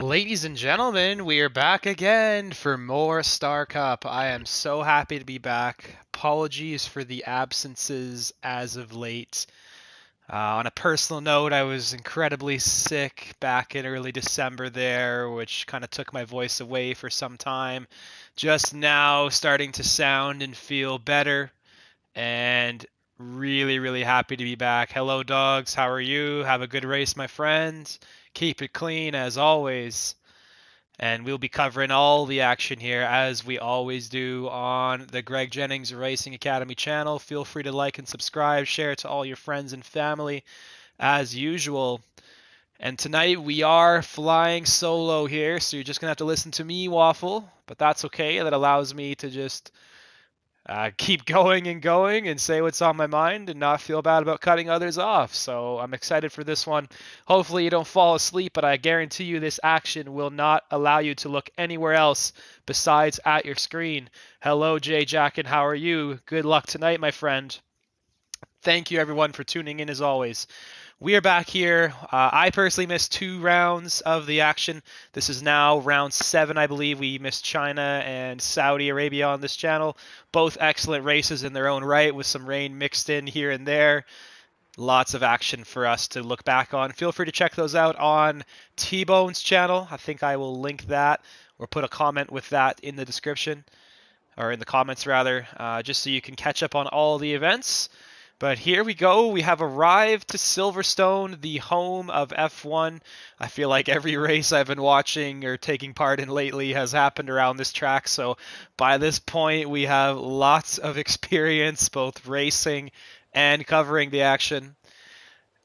Ladies and gentlemen, we are back again for more Star Cup. I am so happy to be back. Apologies for the absences as of late. On a personal note, I was incredibly sick back in early December there, which kind of took my voice away for some time. Just now starting to sound and feel better, and really happy to be back. Hello, dogs. How are you? Have a good race, my friends. Keep it clean as always. And we'll be covering all the action here as we always do on the Greg Jennings Racing Academy channel. Feel free to like and subscribe, share it to all your friends and family as usual. And tonight we are flying solo here, so you're just going to have to listen to me waffle, but that's okay. That allows me to just keep going and say what's on my mind and not feel bad about cutting others off. So I'm excited for this one. Hopefully you don't fall asleep, but I guarantee you this action will not allow you to look anywhere else besides at your screen. Hello, Jay Jack, and how are you? Good luck tonight, my friend. Thank you, everyone, for tuning in as always. We are back here. I personally missed 2 rounds of the action. This is now round 7, I believe. We missed China and Saudi Arabia on this channel. Both excellent races in their own right with some rain mixed in here and there. Lots of action for us to look back on. Feel free to check those out on T-Bone's channel. I think I will link that or put a comment with that in the description, or in the comments rather, just so you can catch up on all the events. But here we go. We have arrived to Silverstone, the home of F1. I feel like every race I've been watching or taking part in lately has happened around this track. So by this point, we have lots of experience both racing and covering the action.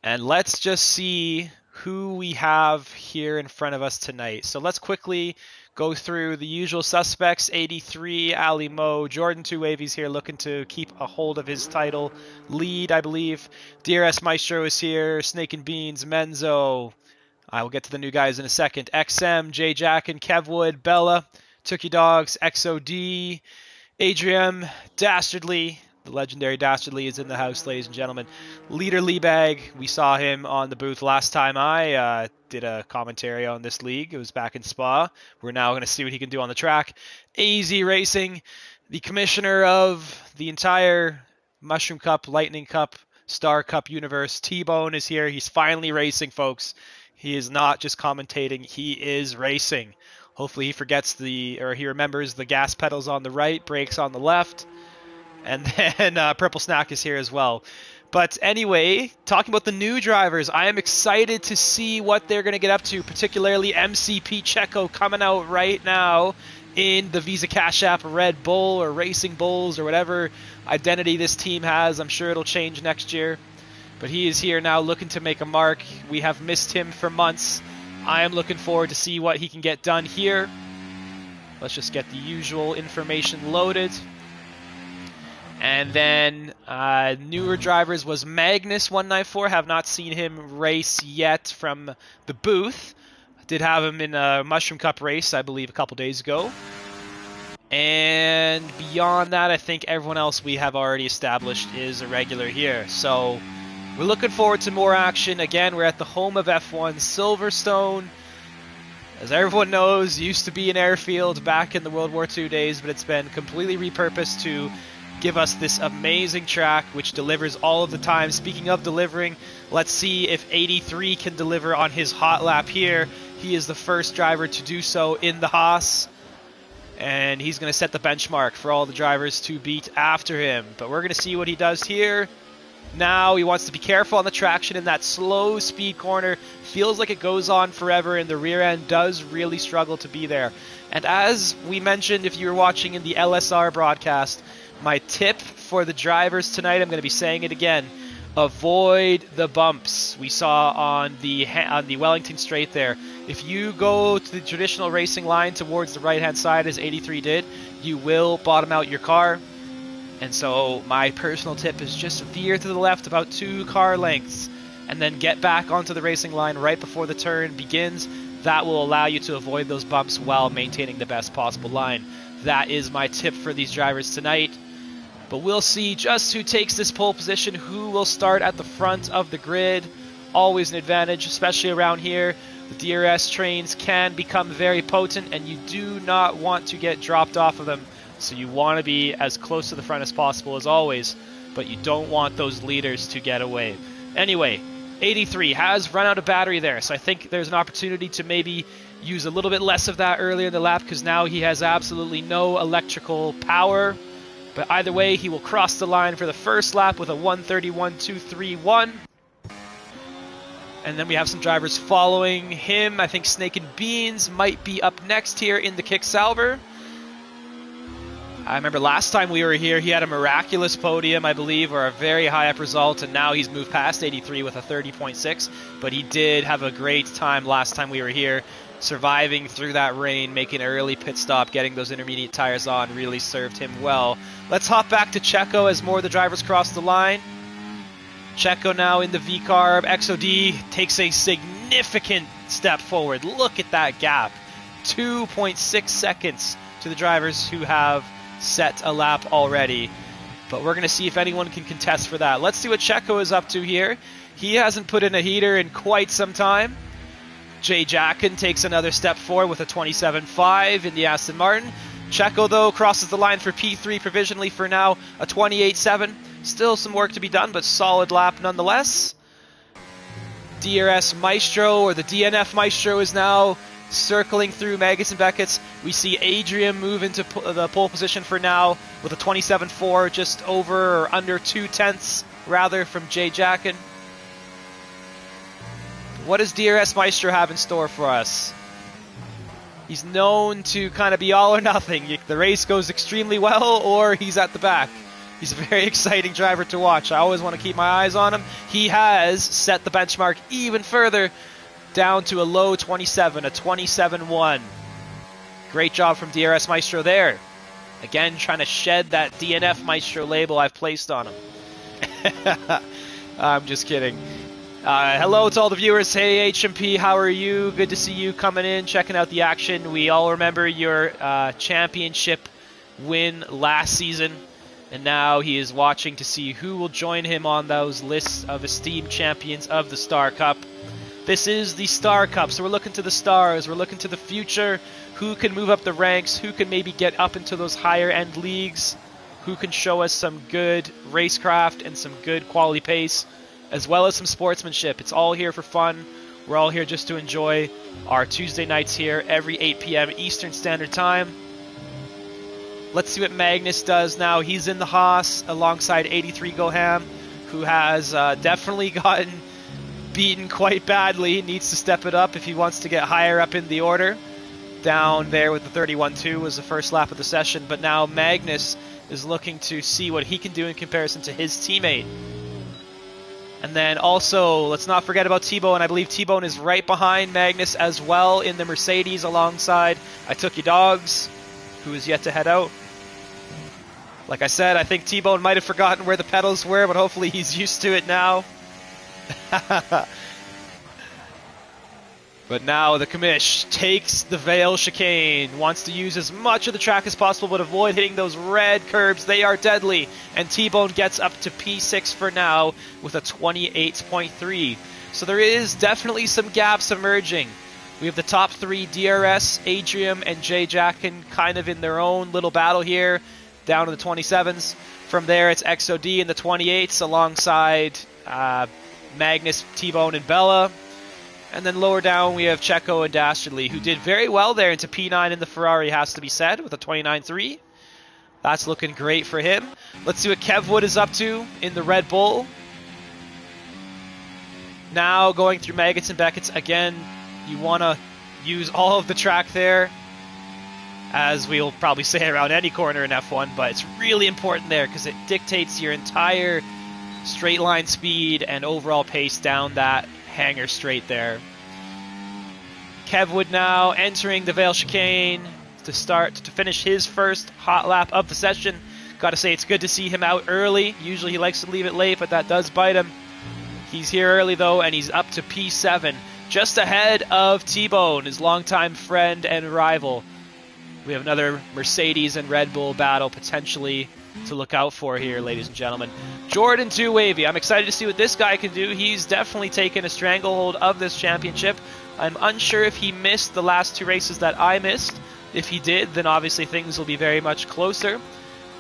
And let's just see who we have here in front of us tonight. So let's quickly go through the usual suspects. 83, Ali Mo. Jordan 2 Wavies here looking to keep a hold of his title lead, I believe. DRS Maestro is here. Snake and Beans, Menzo. I will get to the new guys in a second. XM, J Jack and Kevwood, Bella, Tookie Dogs, XOD, Adrian, Dastardly. The legendary Dastardly is in the house, ladies and gentlemen. Leader Leabag, we saw him on the booth last time I did a commentary on this league. It was back in Spa. We're now going to see what he can do on the track. AZ Racing, the commissioner of the entire Mushroom Cup, Lightning Cup, Star Cup universe. T-Bone is here. He's finally racing, folks. He is not just commentating. He is racing. Hopefully he remembers the gas pedals on the right, brakes on the left. And then Purple Snack is here as well. But anyway, talking about the new drivers, I am excited to see what they're going to get up to, particularly MCP Checo coming out right now in the Visa Cash App Red Bull or Racing Bulls or whatever identity this team has. I'm sure it'll change next year. But he is here now looking to make a mark. We have missed him for months. I am looking forward to see what he can get done here. Let's just get the usual information loaded. And then newer drivers was Magnus194. Have not seen him race yet from the booth. Did have him in a Mushroom Cup race, I believe, a couple days ago. And beyond that, I think everyone else we have already established is a regular here. So we're looking forward to more action. Again, we're at the home of F1, Silverstone. As everyone knows, used to be an airfield back in the World War II days, but it's been completely repurposed to give us this amazing track which delivers all of the time. Speaking of delivering, let's see if 83 can deliver on his hot lap here. He is the first driver to do so in the Haas, and he's going to set the benchmark for all the drivers to beat after him. But we're going to see what he does here. Now he wants to be careful on the traction in that slow speed corner. Feels like it goes on forever, and the rear end does really struggle to be there. And as we mentioned, if you were watching in the LSR broadcast, my tip for the drivers tonight, I'm going to be saying it again, avoid the bumps we saw on the Wellington straight there. If you go to the traditional racing line towards the right-hand side, as 83 did, you will bottom out your car. And so my personal tip is just veer to the left about 2 car lengths and then get back onto the racing line right before the turn begins. That will allow you to avoid those bumps while maintaining the best possible line. That is my tip for these drivers tonight. But we'll see just who takes this pole position, who will start at the front of the grid. Always an advantage, especially around here. The DRS trains can become very potent, and you do not want to get dropped off of them. So you want to be as close to the front as possible as always, but you don't want those leaders to get away. Anyway, 83 has run out of battery there, so I think there's an opportunity to maybe use a little bit less of that earlier in the lap, because now he has absolutely no electrical power. But either way, he will cross the line for the first lap with a 1:31.231. And then we have some drivers following him. I think Snake and Beans might be up next here in the Kick Salver. I remember last time we were here, he had a miraculous podium, I believe, or a very high up result, and now he's moved past 83 with a 30.6. But he did have a great time last time we were here, surviving through that rain, making an early pit stop, getting those intermediate tires on, really served him well. Let's hop back to Checo as more of the drivers cross the line. Checo now in the V-Carb. XOD takes a significant step forward. Look at that gap. 2.6 seconds to the drivers who have set a lap already. But we're going to see if anyone can contest for that. Let's see what Checo is up to here. He hasn't put in a heater in quite some time. Jay Jackin takes another step forward with a 27.5 in the Aston Martin. Checo, though, crosses the line for P3 provisionally for now, a 28.7. Still some work to be done, but solid lap nonetheless. DRS Maestro, or the DNF Maestro, is now circling through Maggots and Beckett's. We see Adrian move into the pole position for now with a 27.4, just over or under 2/10 rather from Jay Jackin. What does DRS Maestro have in store for us? He's known to kind of be all or nothing. The race goes extremely well, or he's at the back. He's a very exciting driver to watch. I always want to keep my eyes on him. He has set the benchmark even further, down to a low 27, a 27.1. Great job from DRS Maestro there. Again, trying to shed that DNF Maestro label I've placed on him. I'm just kidding. Hello to all the viewers. Hey HMP, how are you? Good to see you coming in, checking out the action. We all remember your championship win last season, and now he is watching to see who will join him on those lists of esteemed champions of the Star Cup. This is the Star Cup, so we're looking to the stars, we're looking to the future. Who can move up the ranks? Who can maybe get up into those higher end leagues? Who can show us some good racecraft and some good quality pace, as well as some sportsmanship? It's all here for fun. We're all here just to enjoy our Tuesday nights here every 8 p.m. Eastern Standard Time. Let's see what Magnus does now. He's in the Haas alongside 83 Goham, who has definitely gotten beaten quite badly. He needs to step it up if he wants to get higher up in the order. Down there with the 31.2 was the first lap of the session, but now Magnus is looking to see what he can do in comparison to his teammate. And then also, let's not forget about T-Bone. I believe T-Bone is right behind Magnus as well in the Mercedes alongside I Took You Dogs, who is yet to head out. Like I said, I think T-Bone might have forgotten where the pedals were, but hopefully he's used to it now. But now the commish takes the Vale chicane, wants to use as much of the track as possible, but avoid hitting those red curbs. They are deadly, and T-Bone gets up to P6 for now with a 28.3. So there is definitely some gaps emerging. We have the top three, DRS, Adrian, and Jay Jackin, kind of in their own little battle here, down to the 27s. From there, it's XOD in the 28s alongside Magnus, T-Bone, and Bella. And then lower down, we have Checo and Dastardly, who did very well there into P9 in the Ferrari, has to be said, with a 29.3. That's looking great for him. Let's see what Kev Wood is up to in the Red Bull. Now going through Maggots and Beckett's. Again, you want to use all of the track there, as we'll probably say around any corner in F1, but it's really important there because it dictates your entire straight line speed and overall pace down that hanger straight there. Kev Wood now entering the Vale chicane to finish his first hot lap of the session. Gotta say, it's good to see him out early. Usually he likes to leave it late, but that does bite him. He's here early though, and he's up to P7, just ahead of T-Bone, his longtime friend and rival. We have another Mercedes and Red Bull battle potentially to look out for here, ladies and gentlemen. Jordan 2 Wavy. I'm excited to see what this guy can do. He's definitely taken a stranglehold of this championship. I'm unsure if he missed the last 2 races that I missed. If he did, then obviously things will be very much closer.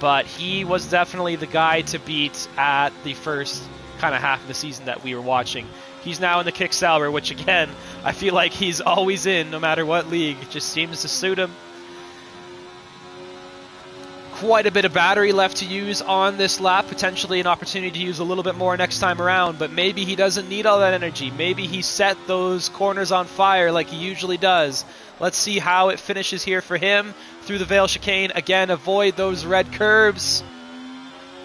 But he was definitely the guy to beat at the first kind of half of the season that we were watching. He's now in the Kick Sauber, which again, I feel like he's always in no matter what league. It just seems to suit him. Quite a bit of battery left to use on this lap. Potentially an opportunity to use a little bit more next time around, but maybe he doesn't need all that energy. Maybe he set those corners on fire like he usually does. Let's see how it finishes here for him. Through the Vale chicane. Again, avoid those red curbs.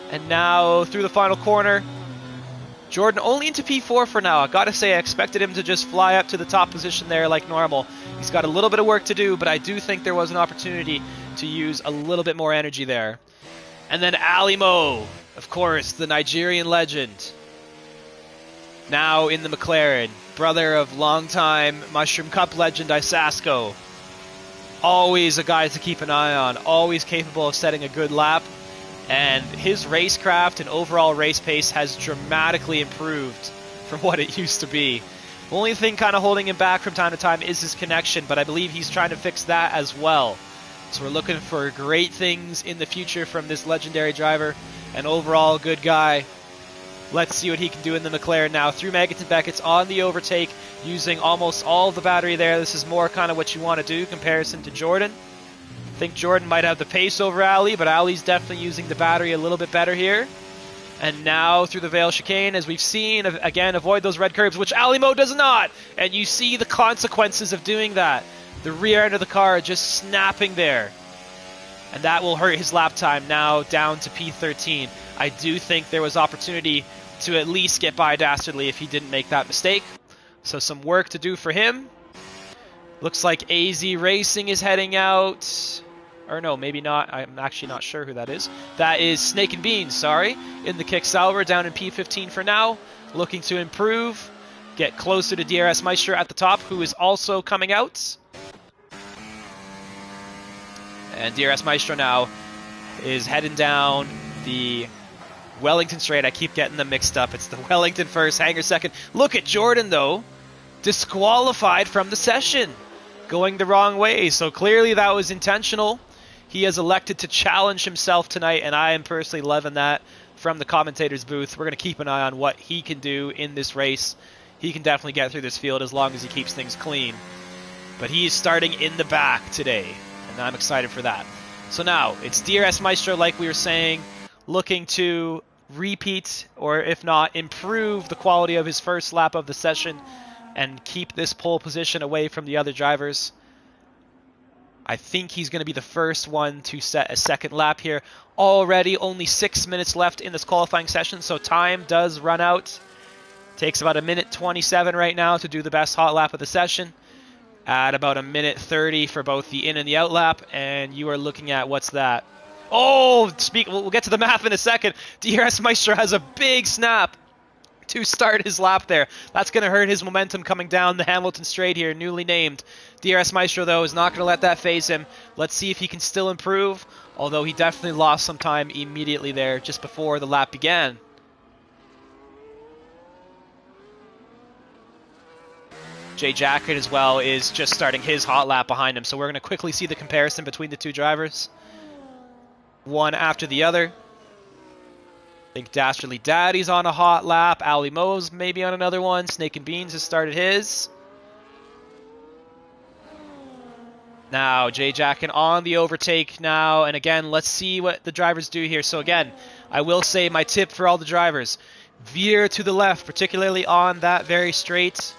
And now through the final corner. Jordan only into P4 for now. I gotta say, I expected him to just fly up to the top position there like normal. He's got a little bit of work to do, but I do think there was an opportunity to use a little bit more energy there. And then Ali Mo, of course, the Nigerian legend. Now in the McLaren, brother of longtime Mushroom Cup legend Isasko. Always a guy to keep an eye on, always capable of setting a good lap. And his racecraft and overall race pace has dramatically improved from what it used to be. The only thing kind of holding him back from time to time is his connection, but I believe he's trying to fix that as well. So we're looking for great things in the future from this legendary driver. An overall good guy. Let's see what he can do in the McLaren now. Through Megaton Beckett's on the overtake, using almost all of the battery there. This is more kind of what you want to do, comparison to Jordan. I think Jordan might have the pace over Ali, but Ali's definitely using the battery a little bit better here. And now through the Vale chicane, as we've seen, again, avoid those red curbs, which Ali Mo does not. And you see the consequences of doing that. The rear end of the car just snapping there. And that will hurt his lap time now down to P13. I do think there was opportunity to at least get by Dastardly if he didn't make that mistake. So some work to do for him. Looks like AZ Racing is heading out. Or no, maybe not. I'm actually not sure who that is. That is Snake and Beans, sorry. In the Kick Sauber, down in P15 for now. Looking to improve. Get closer to DRS Maestro at the top, who is also coming out. And DRS Maestro now is heading down the Wellington straight. I keep getting them mixed up. It's the Wellington first, Hanger second. Look at Jordan, though. Disqualified from the session. Going the wrong way. So clearly that was intentional. He has elected to challenge himself tonight, and I am personally loving that from the commentator's booth. We're going to keep an eye on what he can do in this race. He can definitely get through this field as long as he keeps things clean. But he is starting in the back today, and I'm excited for that. So now, it's DRS Maestro, like we were saying, looking to repeat, or if not, improve the quality of his first lap of the session and keep this pole position away from the other drivers. I think he's going to be the first one to set a second lap here. Already only 6 minutes left in this qualifying session, so time does run out. Takes about 1:27 right now to do the best hot lap of the session. At about 1:30 for both the in and the out lap, and you are looking at, what's that? Oh, we'll get to the math in a second. DRS Maestro has a big snap to start his lap there. That's going to hurt his momentum coming down the Hamilton straight here, newly named. DRS Maestro, though, is not going to let that phase him. Let's see if he can still improve, although he definitely lost some time immediately there just before the lap began. Jay Jacket as well is just starting his hot lap behind him, so we're going to quickly see the comparison between the two drivers. One after the other. I think Dastardly Daddy's on a hot lap. Ali Mo's maybe on another one. Snake and Beans has started his. Now, Jay Jacken on the overtake now. And again, let's see what the drivers do here. So again, I will say my tip for all the drivers. Veer to the left, particularly on that very straight.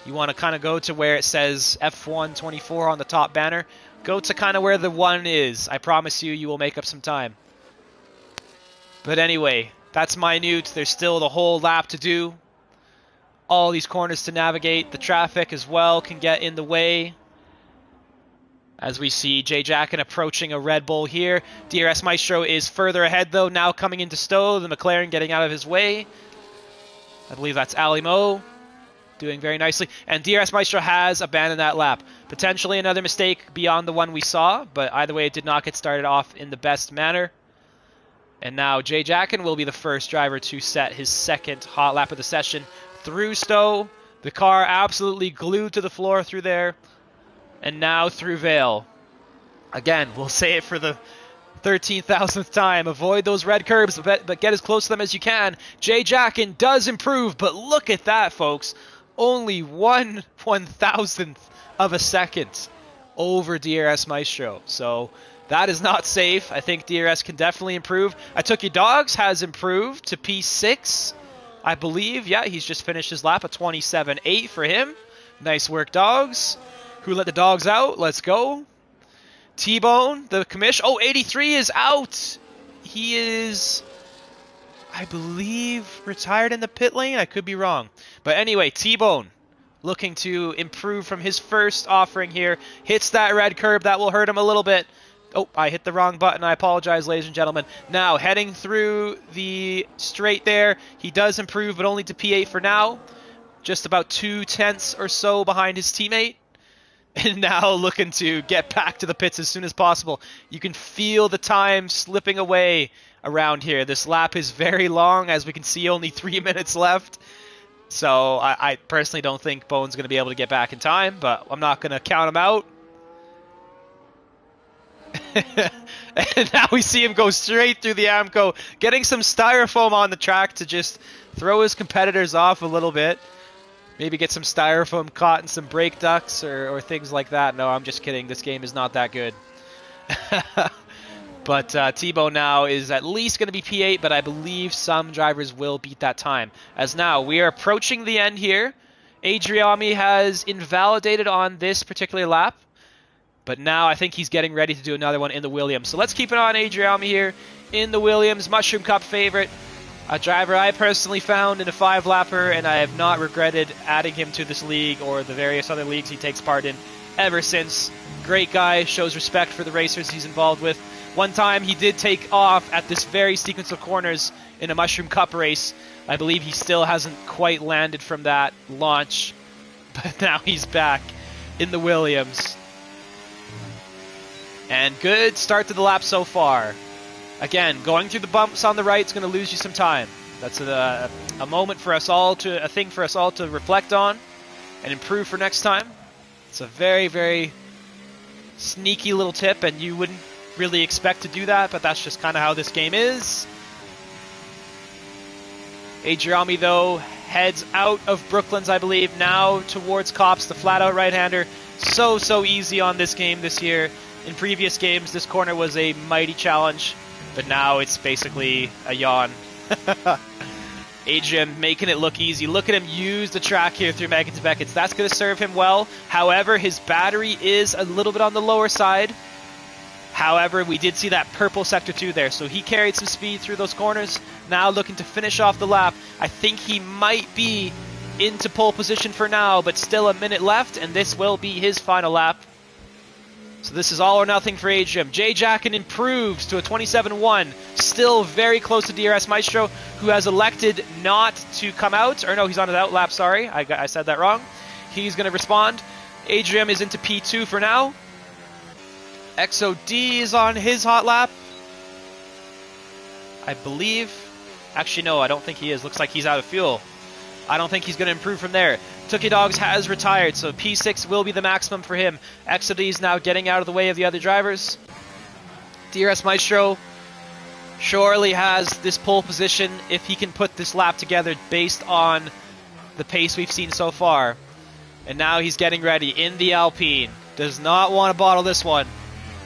You want to kind of go to where it says F1 24 on the top banner. Go to kind of where the 1 is. I promise you, you will make up some time. But anyway, that's minute. There's still the whole lap to do. All these corners to navigate. The traffic as well can get in the way. As we see Jay Jacken approaching a Red Bull here. DRS Maestro is further ahead, though, now coming into Stowe. The McLaren getting out of his way. I believe that's Ali Mo. Doing very nicely. And DRS Maestro has abandoned that lap. Potentially another mistake beyond the one we saw, but either way, it did not get started off in the best manner. And now Jay Jackin will be the first driver to set his second hot lap of the session through Stowe. The car absolutely glued to the floor through there. And now through Vale. Again, we'll say it for the 13,000th time. Avoid those red curbs, but get as close to them as you can. Jay Jackin does improve, but look at that, folks. Only 1/1000th of a second over DRS Maestro. So that is not safe. I think DRS can definitely improve. I Took Your Dogs has improved to P6, I believe. Yeah, he's just finished his lap, a 27.8 for him. Nice work, Dogs. Who let the dogs out? Let's go. T-Bone, the commish. Oh, 83 is out. He is, I believe, retired in the pit lane. I could be wrong. But anyway, T-Bone looking to improve from his first offering here. Hits that red curb. That will hurt him a little bit. Oh, I hit the wrong button. I apologize, ladies and gentlemen. Now, heading through the straight there. He does improve, but only to P8 for now. Just about 2/10 or so behind his teammate. And now looking to get back to the pits as soon as possible. You can feel the time slipping away around here. This lap is very long, as we can see, only 3 minutes left. So I personally don't think Bone's going to be able to get back in time, but I'm not going to count him out. And now we see him go straight through the Amco, getting some styrofoam on the track to just throw his competitors off a little bit. Maybe get some styrofoam caught in some brake ducts or things like that. No, I'm just kidding. This game is not that good. But T-Bone now is at least going to be P8, but I believe some drivers will beat that time. As now we are approaching the end here. Adriami has invalidated on this particular lap, but now I think he's getting ready to do another one in the Williams. So let's keep an eye on Adriami here in the Williams. Mushroom Cup favorite. A driver I personally found in a 5-lapper, and I have not regretted adding him to this league or the various other leagues he takes part in ever since. Great guy, shows respect for the racers he's involved with. One time he did take off at this very sequence of corners in a Mushroom Cup race. I believe he still hasn't quite landed from that launch, but now he's back in the Williams. And good start to the lap so far. Again, going through the bumps on the right is going to lose you some time. That's a moment for us all a thing for us all to reflect on and improve for next time. It's a very, very sneaky little tip, and you wouldn't really expect to do that, but that's just kind of how this game is. Adriami, though, heads out of Brooklands, I believe, now towards Cops, the flat-out right-hander. So easy on this game this year. In previous games, this corner was a mighty challenge. But now it's basically a yawn. Adrian making it look easy. Look at him use the track here through Megan to Beckett's. That's going to serve him well. However, his battery is a little bit on the lower side. However, we did see that purple sector 2 there, so he carried some speed through those corners. Now looking to finish off the lap. I think he might be into pole position for now, but still a minute left, and this will be his final lap. So this is all or nothing for Adrian. Jay Jackin improves to a 27.1. Still very close to DRS Maestro, who has elected not to come out. Or no, he's on his out lap, sorry. I said that wrong. He's going to respond. Adrian is into P2 for now. XOD is on his hot lap, I believe. Actually, no, I don't think he is. Looks like he's out of fuel. I don't think he's going to improve from there. Tookie Dogs has retired, so P6 will be the maximum for him. XOD is now getting out of the way of the other drivers. DRS Maestro surely has this pole position if he can put this lap together based on the pace we've seen so far. And now he's getting ready in the Alpine. Does not want to bottle this one,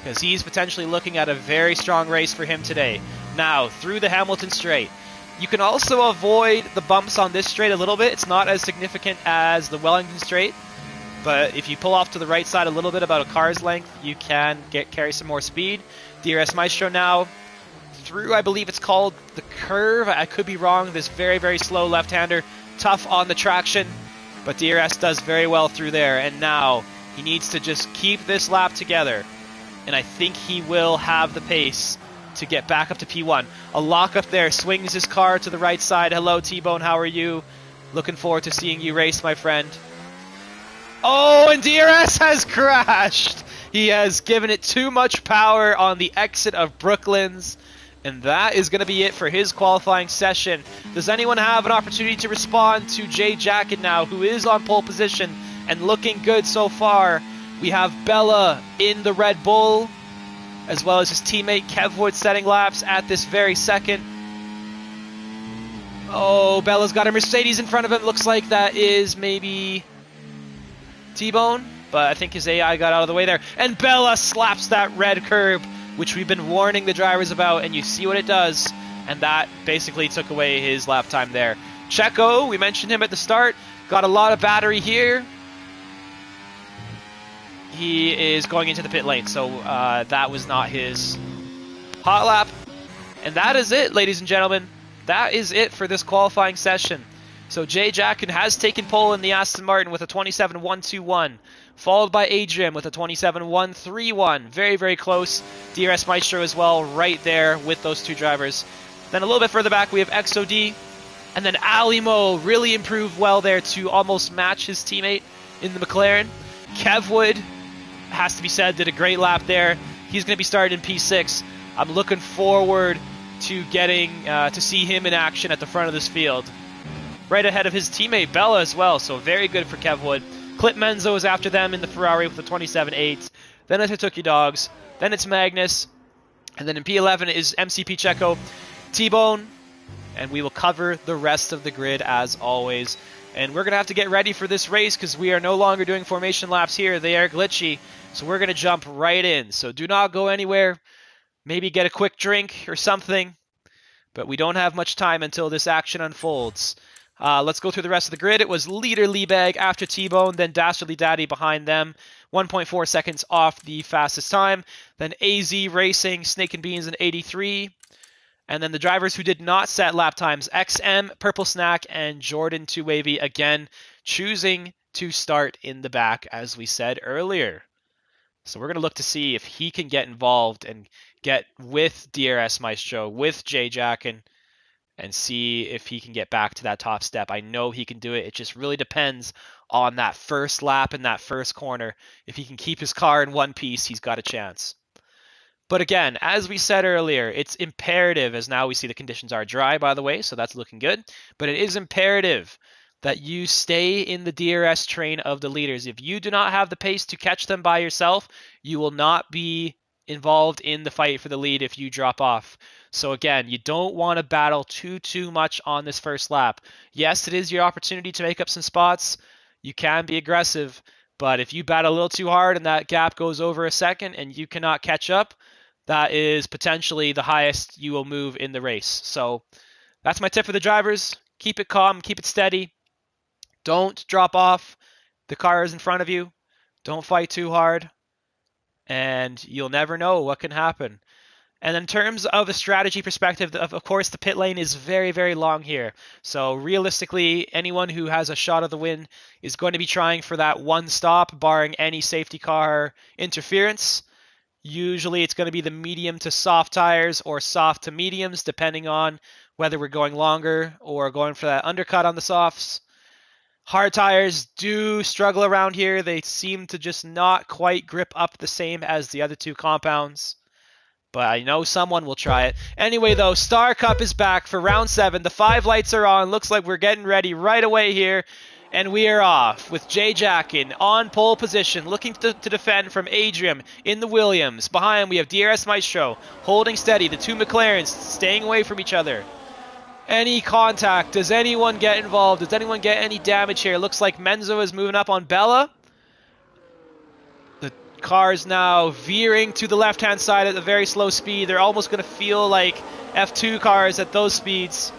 because he's potentially looking at a very strong race for him today. Now, through the Hamilton straight. You can also avoid the bumps on this straight a little bit. It's not as significant as the Wellington straight, but if you pull off to the right side a little bit, about a car's length, you can carry some more speed. DRS Maestro now through, I believe it's called the curve. I could be wrong. This very, very slow left-hander. Tough on the traction, but DRS does very well through there. And now he needs to just keep this lap together, and I think he will have the pace to get back up to P1. A lock up there, swings his car to the right side. Hello, T-Bone, how are you? Looking forward to seeing you race, my friend. Oh, and DRS has crashed. He has given it too much power on the exit of Brooklands, And that is going to be it for his qualifying session. Does anyone have an opportunity to respond to Jay Jacket now, who is on pole position and looking good so far? We have Bella in the Red Bull, as well as his teammate Kev Wood setting laps at this very second. Oh, Bella's got a Mercedes in front of him. Looks like that is maybe T-Bone, but I think his AI got out of the way there. And Bella slaps that red curb, which we've been warning the drivers about, and you see what it does. And that basically took away his lap time there. Checo, we mentioned him at the start, got a lot of battery here. He is going into the pit lane, so that was not his hot lap. And that is it, ladies and gentlemen. That is it for this qualifying session. So Jay Jacken has taken pole in the Aston Martin with a 27.121, followed by Adrian with a 27.131. Very, very close. DRS Maestro as well, right there with those two drivers. Then a little bit further back, we have XOD. And then Alimo really improved well there to almost match his teammate in the McLaren. Kev Wood, has to be said, did a great lap there. He's going to be starting in P6. I'm looking forward to getting to see him in action at the front of this field. Right ahead of his teammate Bella as well, so very good for Kev Wood. Clip Menzo is after them in the Ferrari with the 27.8. Then it's Hituki Dogs. Then it's Magnus. And then in P11 is MCP Checo, T-Bone. And we will cover the rest of the grid as always. And we're going to have to get ready for this race because we are no longer doing formation laps here. They are glitchy. So we're going to jump right in. So do not go anywhere. Maybe get a quick drink or something. But we don't have much time until this action unfolds. Let's go through the rest of the grid. It was Leader Liebag after T-Bone, then Dastardly Daddy behind them. 1.4 seconds off the fastest time. Then AZ Racing, Snake and Beans in 83. And then the drivers who did not set lap times, XM, Purple Snack, and Jordan 2 Wavy, again, choosing to start in the back, as we said earlier. So we're going to look to see if he can get involved and get with DRS Maestro, with Jay Jacken, and see if he can get back to that top step. I know he can do it. It just really depends on that first lap in that first corner. If he can keep his car in one piece, he's got a chance. But again, as we said earlier, it's imperative, as now we see the conditions are dry, by the way, so that's looking good. But it is imperative that you stay in the DRS train of the leaders. If you do not have the pace to catch them by yourself, you will not be involved in the fight for the lead if you drop off. So again, you don't want to battle too much on this first lap. Yes, it is your opportunity to make up some spots. You can be aggressive, but if you battle a little too hard and that gap goes over a second and you cannot catch up, that is potentially the highest you will move in the race. So that's my tip for the drivers. Keep it calm, keep it steady. Don't drop off. The car is in front of you. Don't fight too hard. And you'll never know what can happen. And in terms of a strategy perspective, of course, the pit lane is very, very long here. So realistically, anyone who has a shot of the win is going to be trying for that one stop, barring any safety car interference. Usually it's going to be the medium to soft tires or soft to mediums, depending on whether we're going longer or going for that undercut on the softs. Hard tires do struggle around here. They seem to just not quite grip up the same as the other two compounds. But I know someone will try it. Anyway, though, Star Cup is back for round 7. The 5 lights are on. Looks like we're getting ready right away here. And we are off with Jay Jacken on pole position, looking to defend from Adrian in the Williams. Behind, we have DRS Maestro holding steady. The two McLarens staying away from each other. Any contact? Does anyone get involved? Does anyone get any damage here? Looks like Menzo is moving up on Bella. The car is now veering to the left-hand side at a very slow speed. They're almost going to feel like F2 cars at those speeds.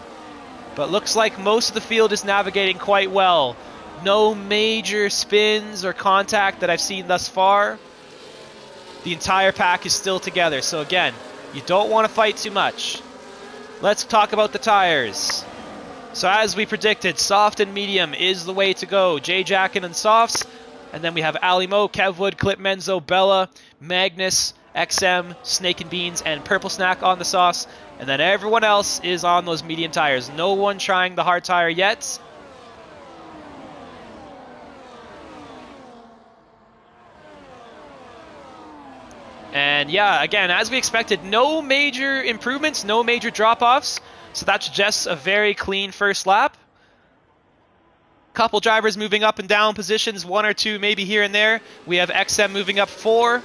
But looks like most of the field is navigating quite well. No major spins or contact that I've seen thus far. The entire pack is still together. So again, you don't want to fight too much. Let's talk about the tires. So as we predicted, soft and medium is the way to go. Jay Jacken and softs. And then we have Alimo, Kevwood, Clip Menzo, Bella, Magnus, XM, Snake and Beans, and Purple Snack on the sauce. And then everyone else is on those medium tires. No one trying the hard tire yet. And yeah, again, as we expected, no major improvements, no major drop-offs. So that suggests a very clean first lap. Couple drivers moving up and down positions, 1 or 2 maybe here and there. We have XM moving up 4.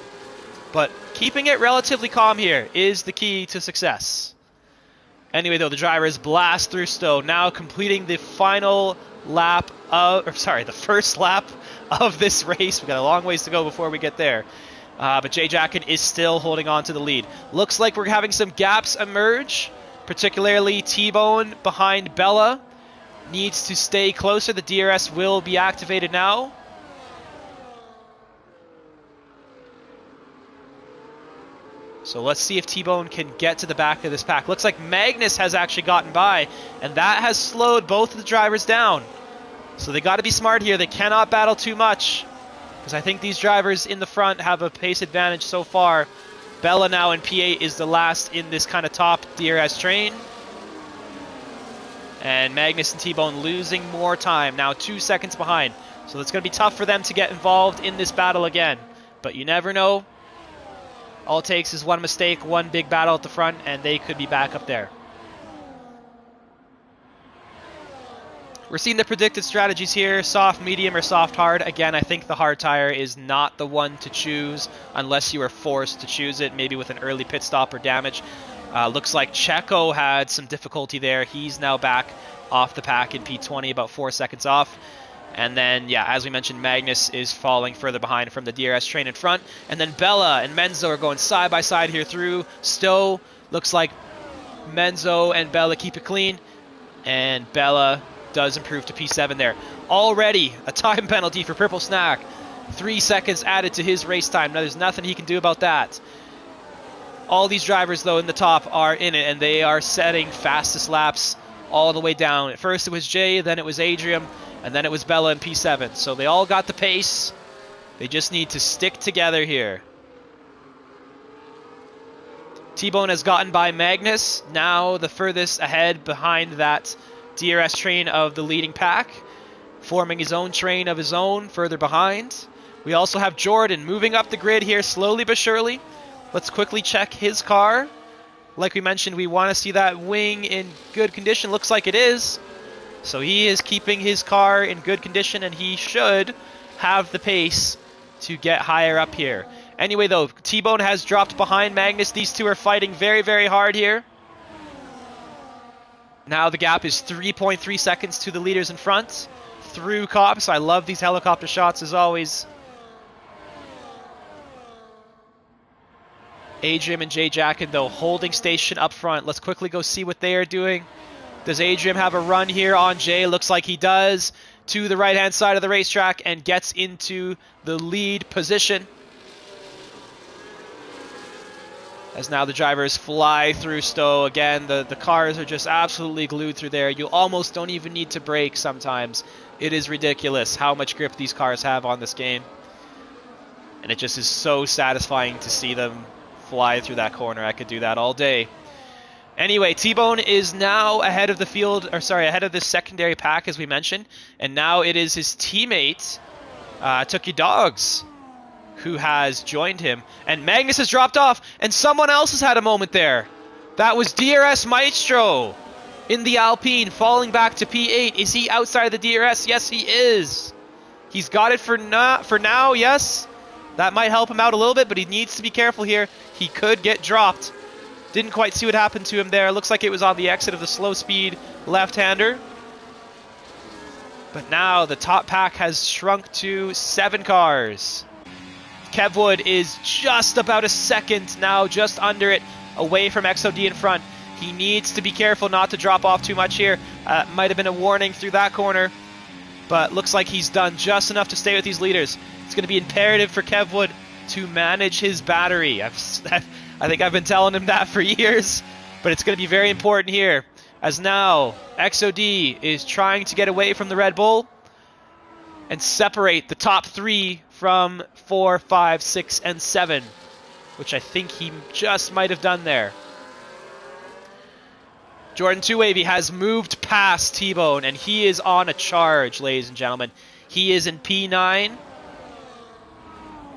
But keeping it relatively calm here is the key to success. Anyway, though, the drivers blast through Stowe, now completing the final lap of, the first lap of this race. We've got a long ways to go before we get there. But Jay Jacken is still holding on to the lead. Looks like we're having some gaps emerge, particularly T-Bone behind Bella. Needs to stay closer. The DRS will be activated now. So let's see if T-Bone can get to the back of this pack. Looks like Magnus has actually gotten by, and that has slowed both of the drivers down. So they got to be smart here. They cannot battle too much, because I think these drivers in the front have a pace advantage so far. Bella now in P8 is the last in this kind of top DRS train. And Magnus and T-Bone losing more time, now 2 seconds behind. So it's going to be tough for them to get involved in this battle again. But you never know. All it takes is one mistake, one big battle at the front, and they could be back up there. We're seeing the predicted strategies here, soft, medium, or soft, hard. Again, I think the hard tire is not the one to choose unless you are forced to choose it, maybe with an early pit stop or damage. Looks like Checo had some difficulty there. He's now back off the pack in P20, about 4 seconds off. And then, yeah, as we mentioned, Magnus is falling further behind from the DRS train in front. And then Bella and Menzo are going side by side here through. Stowe, looks like Menzo and Bella keep it clean. And Bella does improve to P7 there. Already a time penalty for Purple Snack. 3 seconds added to his race time. Now there's nothing he can do about that. All these drivers, though, in the top are in it, and they are setting fastest laps all the way down. At first it was Jay, then it was Adrian, and then it was Bella in P7. So they all got the pace. They just need to stick together here. T-Bone has gotten by Magnus, now the furthest ahead behind that DRS train of the leading pack, forming his own train of his own further behind. We also have Jordan moving up the grid here slowly but surely. Let's quickly check his car. Like we mentioned, we want to see that wing in good condition. Looks like it is. So he is keeping his car in good condition, and he should have the pace to get higher up here. Anyway, though, T-Bone has dropped behind Magnus. These two are fighting very, very hard here. Now the gap is 3.3 seconds to the leaders in front. Through Cops. I love these helicopter shots as always. Adrian and Jay Jacken, though, holding station up front. Let's quickly go see what they are doing. Does Adrian have a run here on Jay? Looks like he does. To the right-hand side of the racetrack and gets into the lead position. As now the drivers fly through Stowe. Again, the cars are just absolutely glued through there. You almost don't even need to brake sometimes. It is ridiculous how much grip these cars have on this game. And it just is so satisfying to see them fly through that corner. I could do that all day. Anyway, T-Bone is now ahead of the field, or sorry, ahead of the secondary pack, as we mentioned. And now it is his teammate, Tookie Dogs, who has joined him. And Magnus has dropped off, and someone else has had a moment there. That was DRS Maestro in the Alpine, falling back to P8. Is he outside the DRS? Yes, he is. He's got it for now, yes. That might help him out a little bit, but he needs to be careful here. He could get dropped. Didn't quite see what happened to him there. Looks like it was on the exit of the slow speed left-hander. But now the top pack has shrunk to 7 cars. Kev Wood is just about a second now, just under it, away from XOD in front. He needs to be careful not to drop off too much here. Might have been a warning through that corner. But looks like he's done just enough to stay with these leaders. It's going to be imperative for Kev Wood to manage his battery. I think I've been telling him that for years, but it's going to be very important here, as now XOD is trying to get away from the Red Bull and separate the top 3 from 4, 5, 6, and 7, which I think he just might have done there. Jordan Two-Wavy has moved past T-Bone, and he is on a charge, ladies and gentlemen. He is in P9,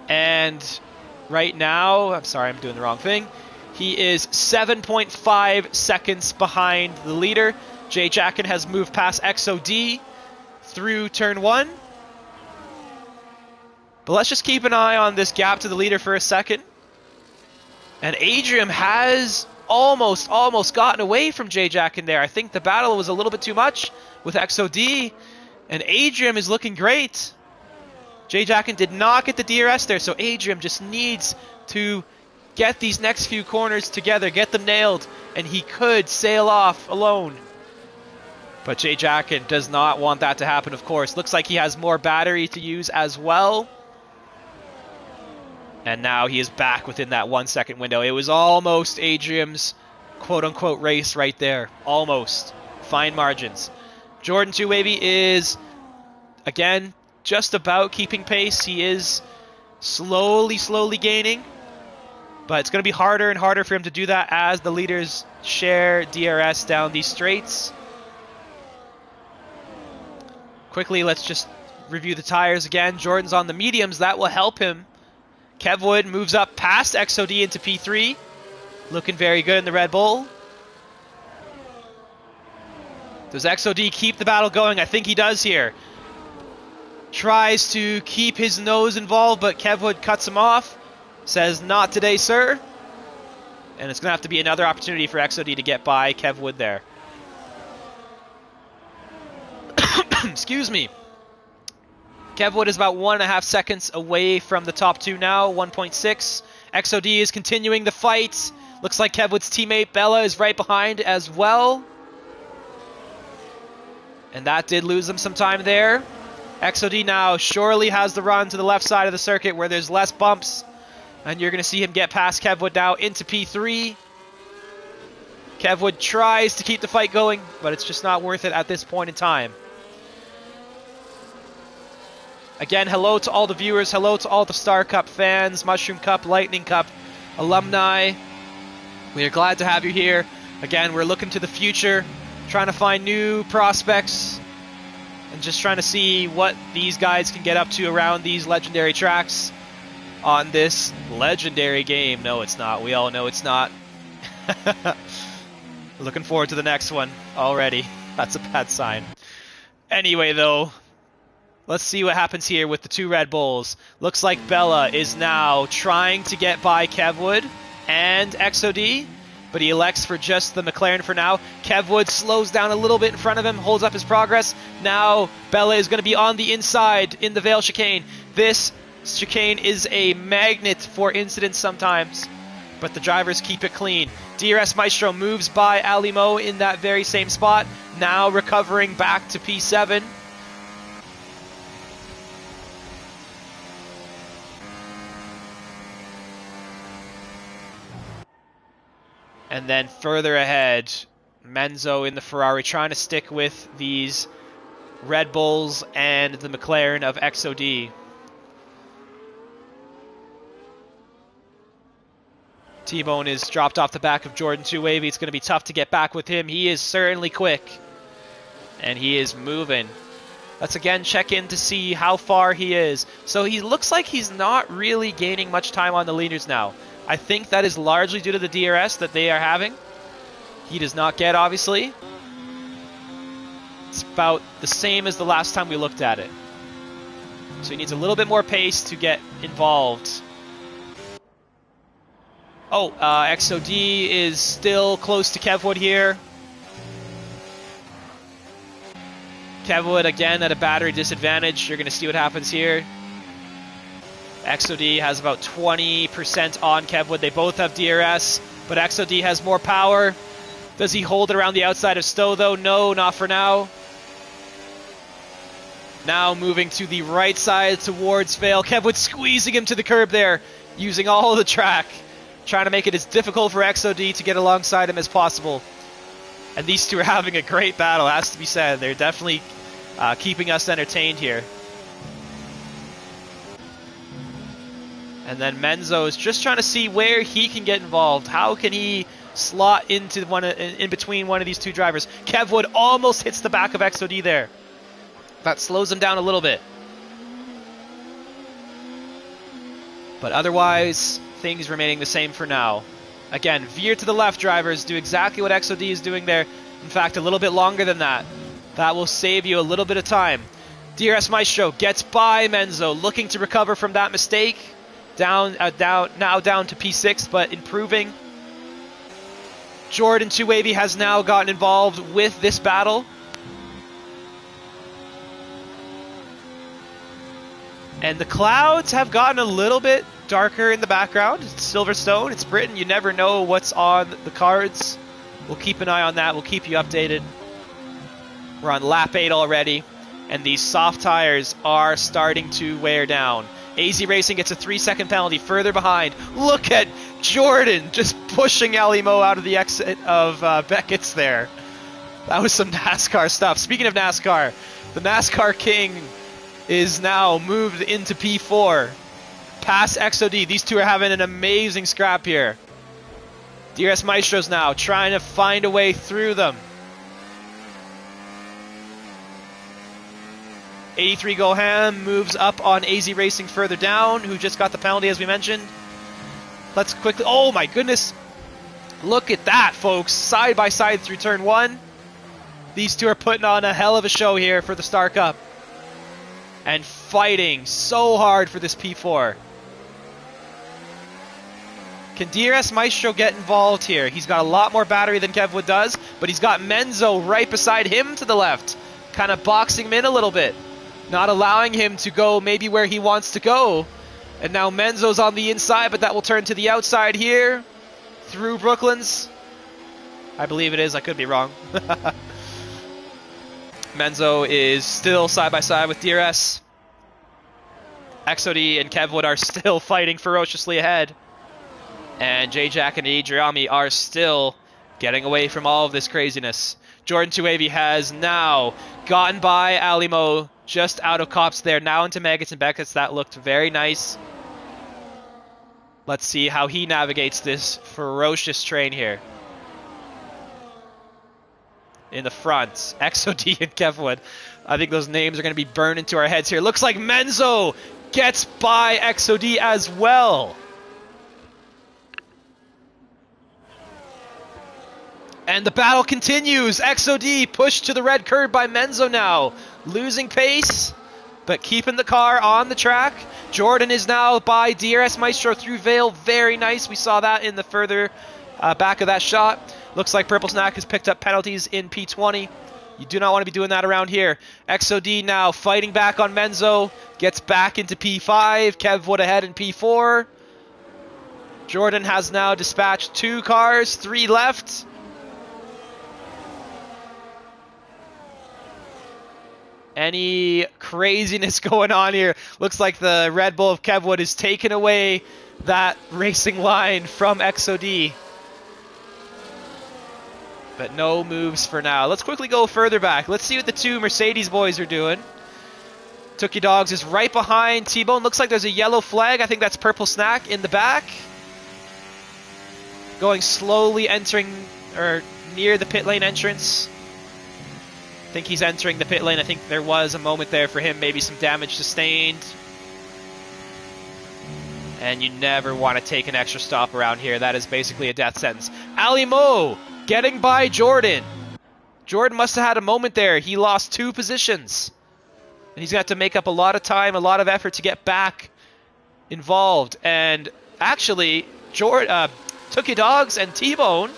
and right now, I'm sorry, I'm doing the wrong thing. He is 7.5 seconds behind the leader. Jay Jackin has moved past XOD through turn 1. But let's just keep an eye on this gap to the leader for a second. And Adrian has almost gotten away from Jay Jackin there. I think the battle was a little bit too much with XOD. And Adrian is looking great. Jay Jackin did not get the DRS there, so Adrian just needs to get these next few corners together, get them nailed, and he could sail off alone. But Jay Jackin does not want that to happen, of course. Looks like he has more battery to use as well. And now he is back within that 1 second window. It was almost Adrian's quote-unquote race right there. Almost. Fine margins. Jordan 2Wavy is, again, just about keeping pace. He is slowly gaining. But it's going to be harder and harder for him to do that as the leaders share DRS down these straights. Quickly, let's just review the tires again. Jordan's on the mediums. That will help him. Kevwood moves up past XOD into P3. Looking very good in the Red Bull. Does XOD keep the battle going? I think he does here. Tries to keep his nose involved, but Kevwood cuts him off. Says, not today, sir. And it's going to have to be another opportunity for XOD to get by Kevwood there. Excuse me. Kevwood is about 1.5 seconds away from the top 2 now, 1.6. XOD is continuing the fight. Looks like Kevwood's teammate Bella is right behind as well. And that did lose him some time there. XOD now surely has the run to the left side of the circuit where there's less bumps. And you're going to see him get past Kevwood now into P3. Kevwood tries to keep the fight going, but it's just not worth it at this point in time. Again, hello to all the viewers, hello to all the Star Cup fans, Mushroom Cup, Lightning Cup alumni. We are glad to have you here. Again, we're looking to the future, trying to find new prospects, and just trying to see what these guys can get up to around these legendary tracks on this legendary game. No, it's not. We all know it's not. Looking forward to the next one already. That's a bad sign. Anyway, though, let's see what happens here with the 2 Red Bulls. Looks like Bella is now trying to get by Kevwood and XOD, but he elects for just the McLaren for now. Kevwood slows down a little bit in front of him, holds up his progress. Now Bella is going to be on the inside in the Vale chicane. This chicane is a magnet for incidents sometimes, but the drivers keep it clean. DRS Maestro moves by Alimo in that very same spot, now recovering back to P7. And then further ahead, Menzo in the Ferrari trying to stick with these Red Bulls and the McLaren of XOD. T-Bone is dropped off the back of Jordan 2Wavy. It's going to be tough to get back with him. He is certainly quick. And he is moving. Let's again check in to see how far he is. So he looks like he's not really gaining much time on the leaders now. I think that is largely due to the DRS that they are having. He does not get, obviously. It's about the same as the last time we looked at it. So he needs a little bit more pace to get involved. Oh, XOD is still close to Kevwood here. Kevwood again at a battery disadvantage. You're going to see what happens here. XOD has about 20% on Kevwood. They both have DRS, but XOD has more power. Does he hold it around the outside of Stowe, though? No, not for now. Now moving to the right side towards Vale. Kevwood squeezing him to the curb there, using all the track. Trying to make it as difficult for XOD to get alongside him as possible. And these two are having a great battle, has to be said. They're definitely keeping us entertained here. And then Menzo is just trying to see where he can get involved. How can he slot into in between one of these two drivers? Kevwood almost hits the back of XOD there. That slows him down a little bit. But otherwise, things remaining the same for now. Again, veer to the left, drivers. Do exactly what XOD is doing there. In fact, a little bit longer than that. That will save you a little bit of time. DRS Maestro gets by Menzo, looking to recover from that mistake. Now down to P6, but improving. Jordan 2Wavy has now gotten involved with this battle. And the clouds have gotten a little bit darker in the background. It's Silverstone, it's Britain, you never know what's on the cards. We'll keep an eye on that, we'll keep you updated. We're on lap 8 already, and these soft tires are starting to wear down. AZ Racing gets a 3-second penalty further behind. Look at Jordan just pushing Alimo out of the exit of Beckett's there. That was some NASCAR stuff. Speaking of NASCAR, the NASCAR King is now moved into P4. Past XOD. These two are having an amazing scrap here. DRS Maestro's now trying to find a way through them. 83 Goham moves up on AZ Racing further down, who just got the penalty as we mentioned. Let's quickly... Oh my goodness! Look at that, folks. Side by side through turn 1. These two are putting on a hell of a show here for the Star Cup. And fighting so hard for this P4. Can DRS Maestro get involved here? He's got a lot more battery than Kevwood does, but he's got Menzo right beside him to the left. Kind of boxing him in a little bit. Not allowing him to go maybe where he wants to go. And now Menzo's on the inside, but that will turn to the outside here. Through Brooklands. I believe it is, I could be wrong. Menzo is still side by side with DRS. XOD and Kevwood are still fighting ferociously ahead. And J-Jack and Adriami are still getting away from all of this craziness. Jordan 2Wavy has now gotten by Alimo, just out of cops there, now into Meggetts and Beckett's. That looked very nice. Let's see how he navigates this ferocious train here. In the front, XOD and Kevwood. I think those names are going to be burned into our heads here. Looks like Menzo gets by XOD as well. And the battle continues. XOD pushed to the red curb by Menzo now. Losing pace, but keeping the car on the track. Jordan is now by DRS Maestro through Vale. Very nice. We saw that in the further back of that shot. Looks like Purple Snack has picked up penalties in P20. You do not want to be doing that around here. XOD now fighting back on Menzo. Gets back into P5. Kevwood ahead in P4. Jordan has now dispatched 2 cars, 3 left. Any craziness going on here? Looks like the Red Bull of Kevwood is taking away that racing line from XOD. But no moves for now. Let's quickly go further back. Let's see what the 2 Mercedes boys are doing. Tookie Dogs is right behind T-Bone. Looks like there's a yellow flag. I think that's Purple Snack in the back. Going slowly entering, or near the pit lane entrance. I think he's entering the pit lane. I think there was a moment there for him, maybe some damage sustained. And you never want to take an extra stop around here. That is basically a death sentence. Alimo getting by Jordan. Jordan must have had a moment there. He lost 2 positions. And he's got to make up a lot of time, a lot of effort to get back involved. And actually, Tookie Dogs and T-Bone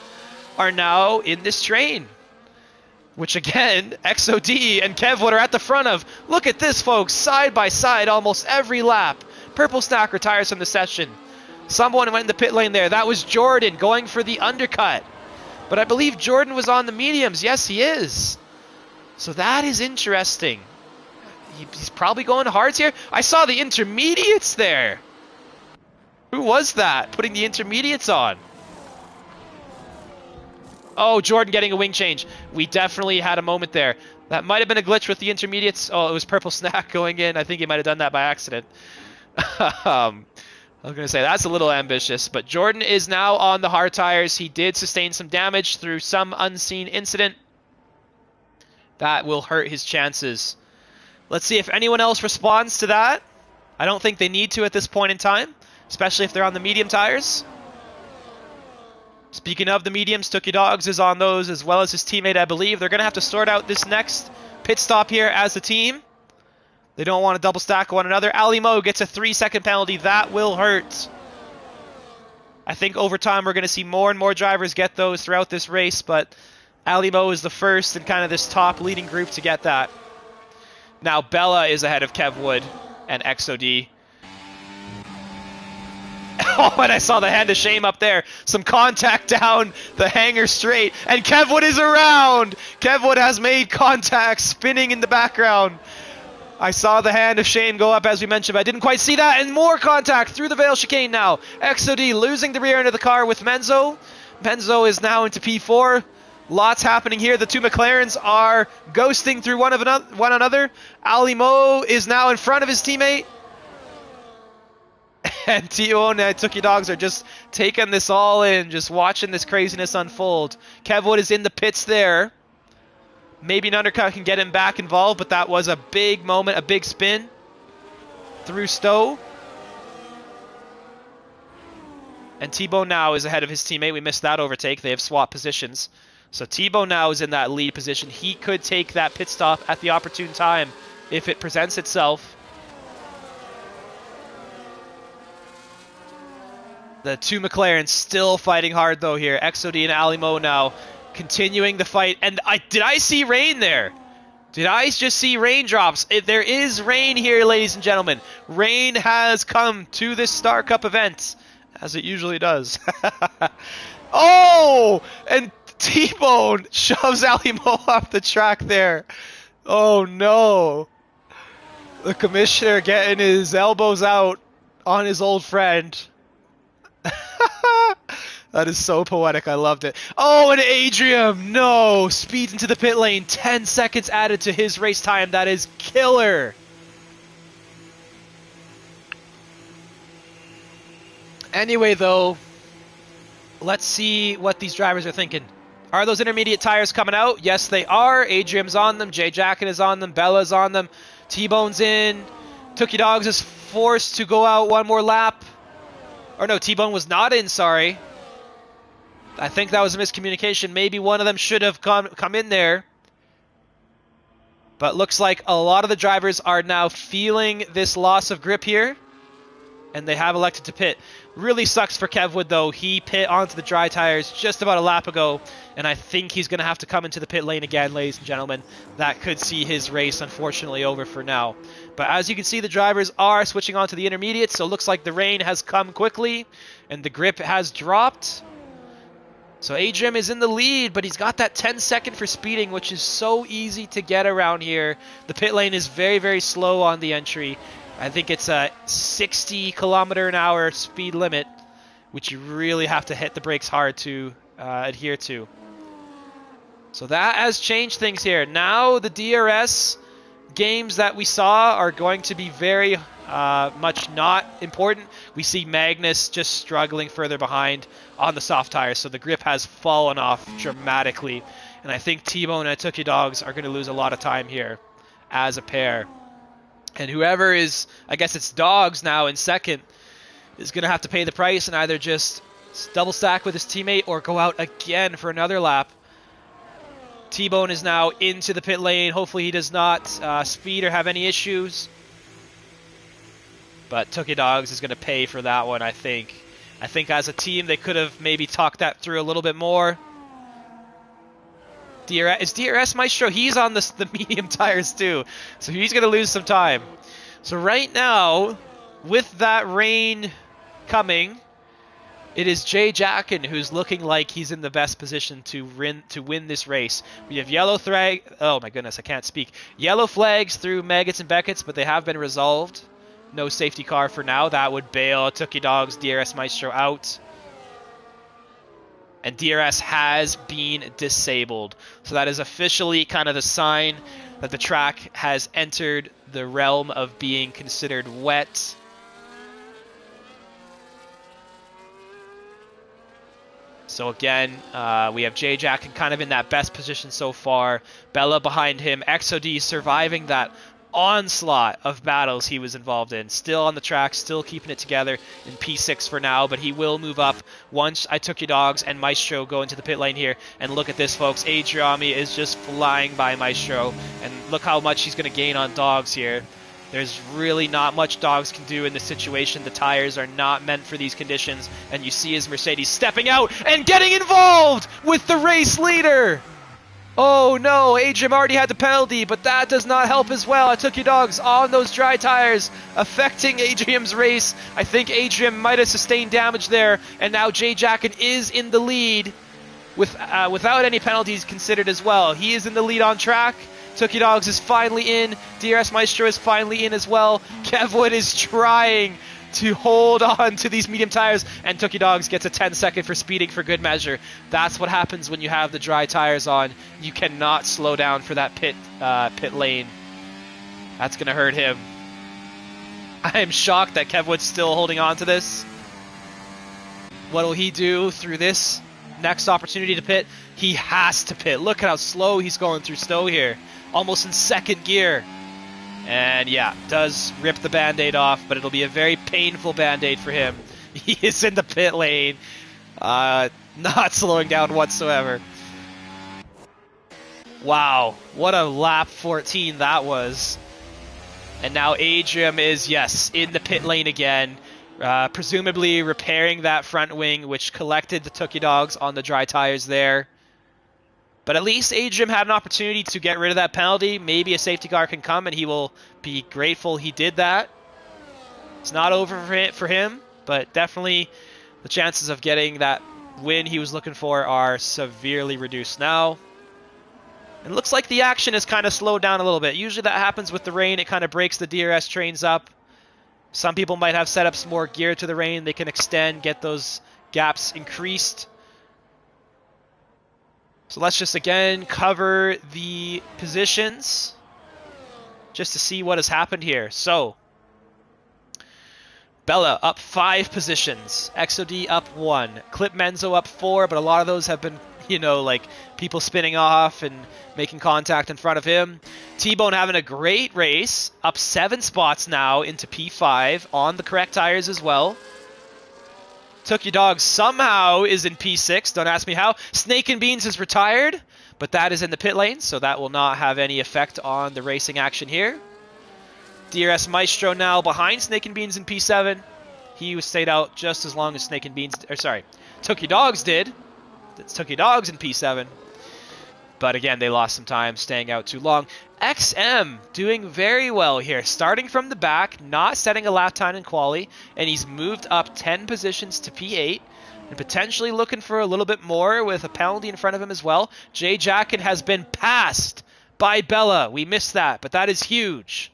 are now in this train. Which again, XOD and Kevwood are at the front of. Look at this, folks. Side by side almost every lap. Purple Snack retires from the session. Someone went in the pit lane there. That was Jordan going for the undercut. But I believe Jordan was on the mediums. Yes, he is. So that is interesting. He's probably going hards here. I saw the intermediates there. Who was that putting the intermediates on? Oh, Jordan getting a wing change. We definitely had a moment there. That might have been a glitch with the intermediates. Oh, it was Purple Snack going in. I think he might have done that by accident. I was going to say, that's a little ambitious. But Jordan is now on the hard tires. He did sustain some damage through some unseen incident. That will hurt his chances. Let's see if anyone else responds to that. I don't think they need to at this point in time. especially if they're on the medium tires. Speaking of the mediums, Tookie Dogs is on those as well as his teammate, I believe. They're going to have to sort out this next pit stop here as a team. They don't want to double stack one another. Ali Mo gets a 3-second penalty. That will hurt. I think over time we're going to see more and more drivers get those throughout this race, but Ali Mo is the first in kind of this top leading group to get that. Now Bella is ahead of Kev Wood and XOD. Oh, and I saw the hand of shame up there. Some contact down the hanger straight, and Kev Wood is around. Kev Wood has made contact, spinning in the background. I saw the hand of shame go up as we mentioned, but I didn't quite see that, and more contact through the Vale chicane now. XOD losing the rear end of the car with Menzo. Menzo is now into P4. Lots happening here. The two McLarens are ghosting through one another. Ali Mo is now in front of his teammate. And T-Bone and Tookie Dogs are just taking this all in, just watching this craziness unfold. Kev Wood is in the pits there. Maybe an undercut can get him back involved, but that was a big moment, a big spin through Stowe. And T-Bone now is ahead of his teammate. We missed that overtake. They have swapped positions. So T-Bone now is in that lead position. He could take that pit stop at the opportune time if it presents itself. The two McLarens still fighting hard though here. XOD and Ali Mo now continuing the fight. And did I see rain there? Did I just see raindrops? There is rain here, ladies and gentlemen. Rain has come to this Star Cup event, as it usually does. Oh! And T-Bone shoves Ali Mo off the track there. Oh no. The commissioner getting his elbows out on his old friend. That is so poetic. I loved it. Oh, and Adrian, no! Speeds into the pit lane. 10 seconds added to his race time. That is killer. Anyway, though, let's see what these drivers are thinking. Are those intermediate tires coming out? Yes, they are. Adrian's on them. Jay Jacken is on them. Bella's on them. T-Bone's in. Tookie Dogs is forced to go out one more lap. Or no, T-Bone was not in, sorry. I think that was a miscommunication. Maybe one of them should have come in there. But looks like a lot of the drivers are now feeling this loss of grip here. And they have elected to pit. Really sucks for Kev Wood, though. He pit onto the dry tires just about a lap ago. And I think he's going to have to come into the pit lane again, ladies and gentlemen. That could see his race, unfortunately, over for now. But as you can see, the drivers are switching on to the intermediates. So it looks like the rain has come quickly. And the grip has dropped. So Adrian is in the lead, but he's got that 10 second for speeding, which is so easy to get around here. The pit lane is very, very slow on the entry. I think it's a 60 km/h speed limit, which you really have to hit the brakes hard to adhere to. So that has changed things here. Now the DRS games that we saw are going to be very much not important. We see Magnus just struggling further behind on the soft tires, so the grip has fallen off dramatically. And I think T-Bone and Tookie Dogs are going to lose a lot of time here as a pair. And whoever is, I guess it's Dogs now in second, is going to have to pay the price and either just double stack with his teammate or go out again for another lap. T-Bone is now into the pit lane. Hopefully he does not speed or have any issues. But Tookie Dogs is going to pay for that one, I think. I think as a team they could have maybe talked that through a little bit more. Is DRS Maestro? He's on the medium tires too. So he's going to lose some time. So right now, with that rain coming, it is Jay Jacken who's looking like he's in the best position to win this race. We have yellow flag. Oh my goodness, I can't speak. Yellow flags through Maggots and Beckett's, but they have been resolved. No safety car for now. That would bail Tookie Dogs, DRS Maestro out. And DRS has been disabled. So that is officially kind of the sign that the track has entered the realm of being considered wet. So again, we have Jay Jacken kind of in that best position so far. Bella behind him. XOD surviving that onslaught of battles he was involved in. Still on the track, still keeping it together in P6 for now, but he will move up once I Took Your Dogs and Maestro go into the pit lane here. And look at this, folks. Adriami is just flying by Maestro, and look how much he's going to gain on Dogs here. There's really not much Dogs can do in this situation. The tires are not meant for these conditions, and you see his Mercedes stepping out and getting involved with the race leader. Oh no, Adrian already had the penalty, but that does not help as well. I Took Your Dogs on those dry tires, affecting Adrian's race. I think Adrian might have sustained damage there, and now Jay Jacken is in the lead without any penalties considered as well. He is in the lead on track. Took Your Dogs is finally in. DRS Maestro is finally in as well. Kevwood is trying to hold on to these medium tires, and Took Your Dogs gets a 10-second for speeding for good measure. That's what happens when you have the dry tires on. You cannot slow down for that pit lane. That's going to hurt him. I am shocked that Kevwood's still holding on to this. What will he do through this next opportunity to pit? He has to pit. Look at how slow he's going through snow here. Almost in second gear. And yeah, does rip the Band-Aid off, but it'll be a very painful Band-Aid for him. He is in the pit lane. Not slowing down whatsoever. Wow, what a lap 14 that was. And now Adrian is, yes, in the pit lane again. Presumably repairing that front wing, which collected the Took Your Dogs on the dry tires there. But at least Adrian had an opportunity to get rid of that penalty. Maybe a safety car can come, and he will be grateful he did that. It's not over for him, but definitely the chances of getting that win he was looking for are severely reduced now. It looks like the action has kind of slowed down a little bit. Usually that happens with the rain. It kind of breaks the DRS trains up. Some people might have set up some more gear to the rain. They can extend, get those gaps increased. So let's just again cover the positions just to see what has happened here. So Bella up 5 positions, XOD up 1, Clip Menzo up 4, but a lot of those have been, you know, like people spinning off and making contact in front of him. T-Bone having a great race, up 7 spots now into P5 on the correct tires as well. Took Your Dogs somehow is in P6. Don't ask me how. Snake and Beans is retired, but that is in the pit lane, so that will not have any effect on the racing action here. DRS Maestro now behind Snake and Beans in P7. He stayed out just as long as Snake and Beans, or sorry, Took Your Dogs did. That's Took Your Dogs in P7. But again, they lost some time staying out too long. XM doing very well here. Starting from the back, not setting a lap time in quali, and he's moved up 10 positions to P8. And potentially looking for a little bit more with a penalty in front of him as well. Jay Jacken has been passed by Bella. We missed that, but that is huge.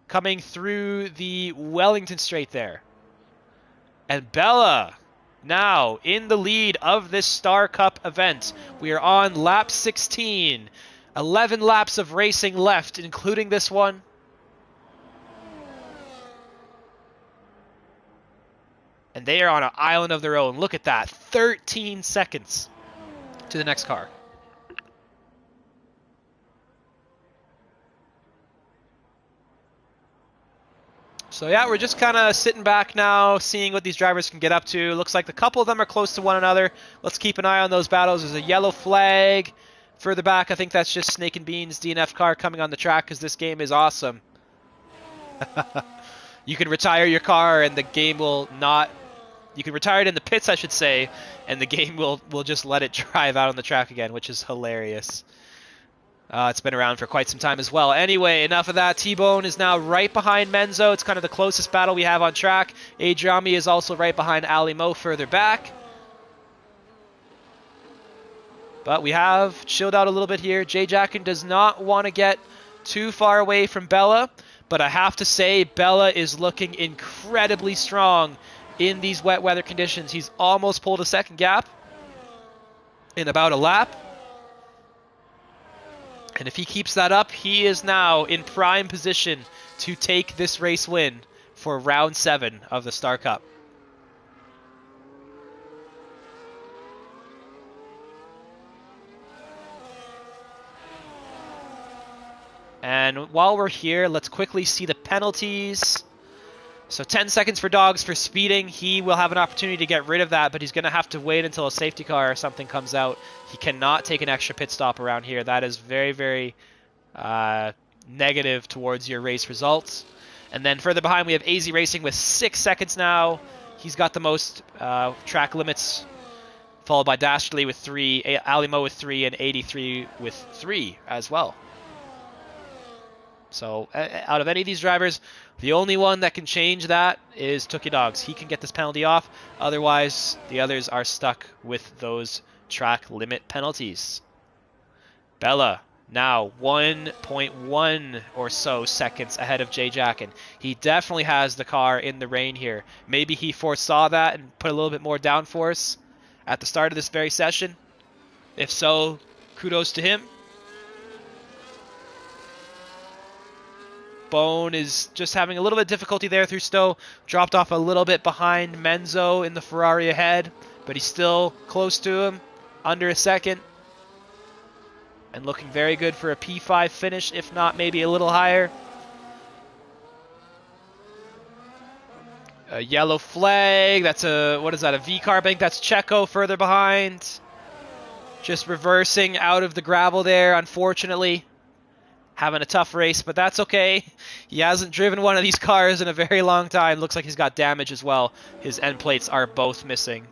Coming through the Wellington straight there. And Bella now in the lead of this Star Cup event. We are on lap 16. 11 laps of racing left, including this one. And they are on an island of their own. Look at that. 13 seconds to the next car. So yeah, we're just kind of sitting back now, seeing what these drivers can get up to. Looks like a couple of them are close to one another. Let's keep an eye on those battles. There's a yellow flag further back. I think that's just Snake and Beans DNF car coming on the track because this game is awesome. You can retire your car and the game will not... You can retire it in the pits, I should say, and the game will just let it drive out on the track again, which is hilarious. It's been around for quite some time as well. Anyway, enough of that. T-Bone is now right behind Menzo. It's kind of the closest battle we have on track. Adrami is also right behind Ali Mo further back. But we have chilled out a little bit here. Jay Jacken does not want to get too far away from Bella, but I have to say Bella is looking incredibly strong in these wet weather conditions. He's almost pulled a second gap in about a lap. And if he keeps that up, he is now in prime position to take this race win for round 7 of the Star Cup. And then while we're here, let's quickly see the penalties. So 10 seconds for Dogs for speeding. He will have an opportunity to get rid of that, but he's going to have to wait until a safety car or something comes out. He cannot take an extra pit stop around here. That is very, very negative towards your race results. And then further behind, we have AZ Racing with 6 seconds now. He's got the most track limits, followed by Dastardly with 3, Alimo with 3, and 83 with 3 as well. So out of any of these drivers, the only one that can change that is Tookie Dogs. He can get this penalty off. Otherwise, the others are stuck with those track limit penalties. Bella now 1.1 or so seconds ahead of Jay Jackin. He definitely has the car in the rain here. Maybe he foresaw that and put a little bit more downforce at the start of this very session. If so, kudos to him. Bone is just having a little bit of difficulty there through Stowe. Dropped off a little bit behind Menzo in the Ferrari ahead, but he's still close to him, under a second. And looking very good for a P5 finish, if not maybe a little higher. A yellow flag, that's a, what is that, a V-car bank? That's Checo further behind. Just reversing out of the gravel there, unfortunately. Having a tough race, but that's okay. He hasn't driven one of these cars in a very long time. Looks like he's got damage as well. His end plates are both missing.